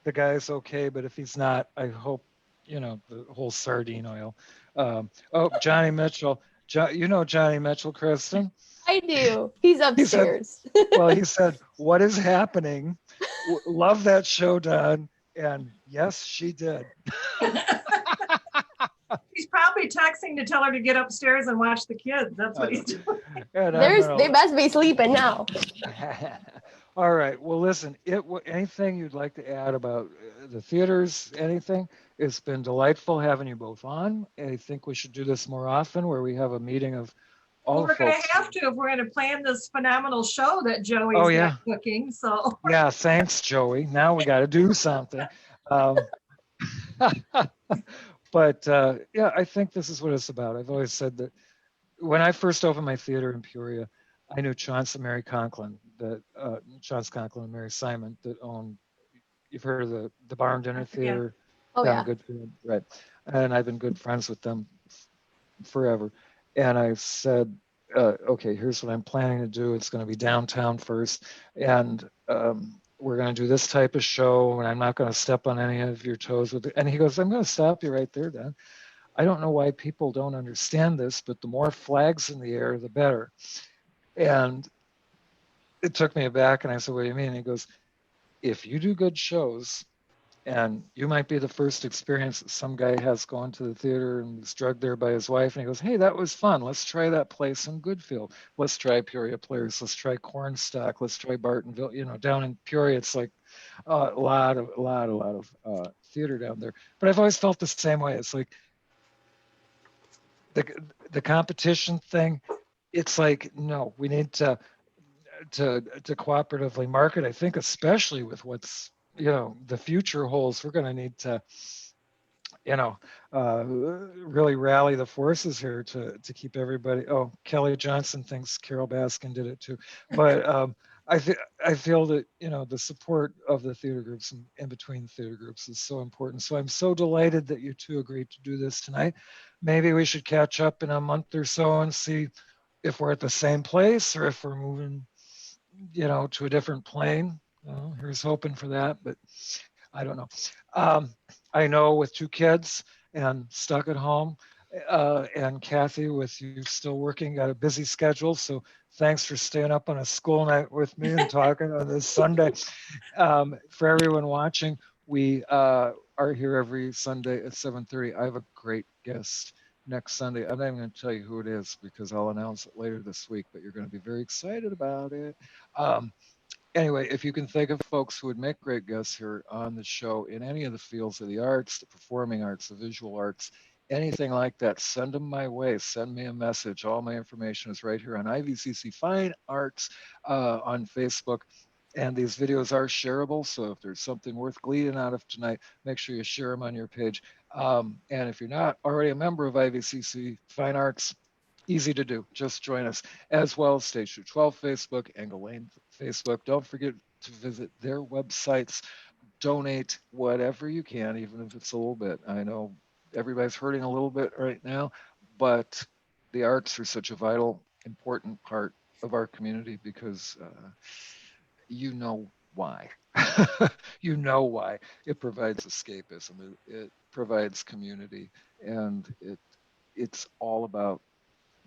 the guy's okay, but if he's not, I hope, the whole sardine oil. Johnny Mitchell. Johnny Mitchell, Christin? I do. He's upstairs. He said, what is happening? Love that show, Don. And yes, she did. He's probably texting to tell her to get upstairs and watch the kids. That's what he's doing. They must be sleeping now. All right. Well, listen, anything you'd like to add about the theaters, anything? It's been delightful having you both on. I think we should do this more often where we have a meeting of all the folks. We're going to have to if we're going to plan this phenomenal show that Joey's cooking. So yeah, thanks, Joey. Now we got to do something. But I think this is what it's about. I've always said that when I first opened my theater in Peoria, I knew Chauncey and Mary Conklin, Chauncey Conklin and Mary Simon that owned, you've heard of the Barn Dinner Theater. Oh, yeah. Good food, right. And I've been good friends with them forever. And I said, okay, here's what I'm planning to do. It's going to be downtown first. And we're going to do this type of show. And I'm not going to step on any of your toes with it. And he goes, I'm going to stop you right there, Don. I don't know why people don't understand this, but the more flags in the air, the better. And it took me aback, and I said, what do you mean? And he goes, if you do good shows, and you might be the first experience that some guy has gone to the theater and was drugged there by his wife. And he goes, hey, that was fun. Let's try that place in Goodfield. Let's try Peoria Players. Let's try Cornstalk. Let's try Bartonville. You know, down in Peoria, it's like a lot of theater down there. But I've always felt the same way. It's like the competition thing. It's like, no, we need to cooperatively market. I think especially with what's, you know, the future holds, we're going to need to, you know, really rally the forces here to keep everybody. Oh, Kelly Johnson thinks Carol Baskin did it too, but I feel that, you know, the support of the theater groups and in between the theater groups is so important. So I'm so delighted that you two agreed to do this tonight. Maybe we should catch up in a month or so and see if we're at the same place or if we're moving, you know, to a different plane. Here's hoping for that, but I don't know. I know with 2 kids and stuck at home, and Kathy, with you still working, got a busy schedule. So thanks for staying up on a school night with me and talking on this Sunday. For everyone watching, we are here every Sunday at 7:30. I have a great guest next Sunday. I'm not even going to tell you who it is because I'll announce it later this week, but you're going to be very excited about it. Anyway, if you can think of folks who would make great guests here on the show in any of the fields of the arts, the performing arts, the visual arts, anything like that, send them my way. Send me a message. All my information is right here on IVCC Fine Arts on Facebook. And these videos are shareable. So if there's something worth gleaning out of tonight, make sure you share them on your page. And if you're not already a member of IVCC Fine Arts, easy to do. Just join us, as well as Stage 12 Facebook, Engle Lane Facebook. Don't forget to visit their websites. Donate whatever you can, even if it's a little bit. I know everybody's hurting a little bit right now, but the arts are such a vital, important part of our community because you know why. You know why. It provides escapism. It provides community, and it's all about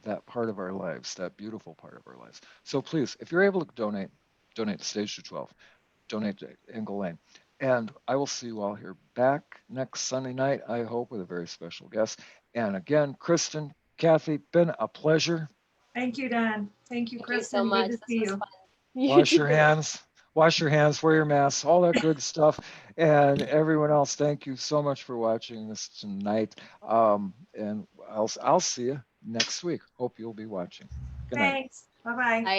that part of our lives, that beautiful part of our lives. So please, if you're able to donate to Stage 12, donate to Engle Lane. And I will see you all here back next Sunday night, I hope, with a very special guest. And again, Christin, Kathy, been a pleasure. Thank you, Don. Thank you, Christin. So much. Good to see you. Wash your hands. Wash your hands, wear your masks, all that good stuff. And everyone else, thank you so much for watching this tonight. And I'll see you next week. Hope you'll be watching. Good night. Thanks. Bye-bye. Bye.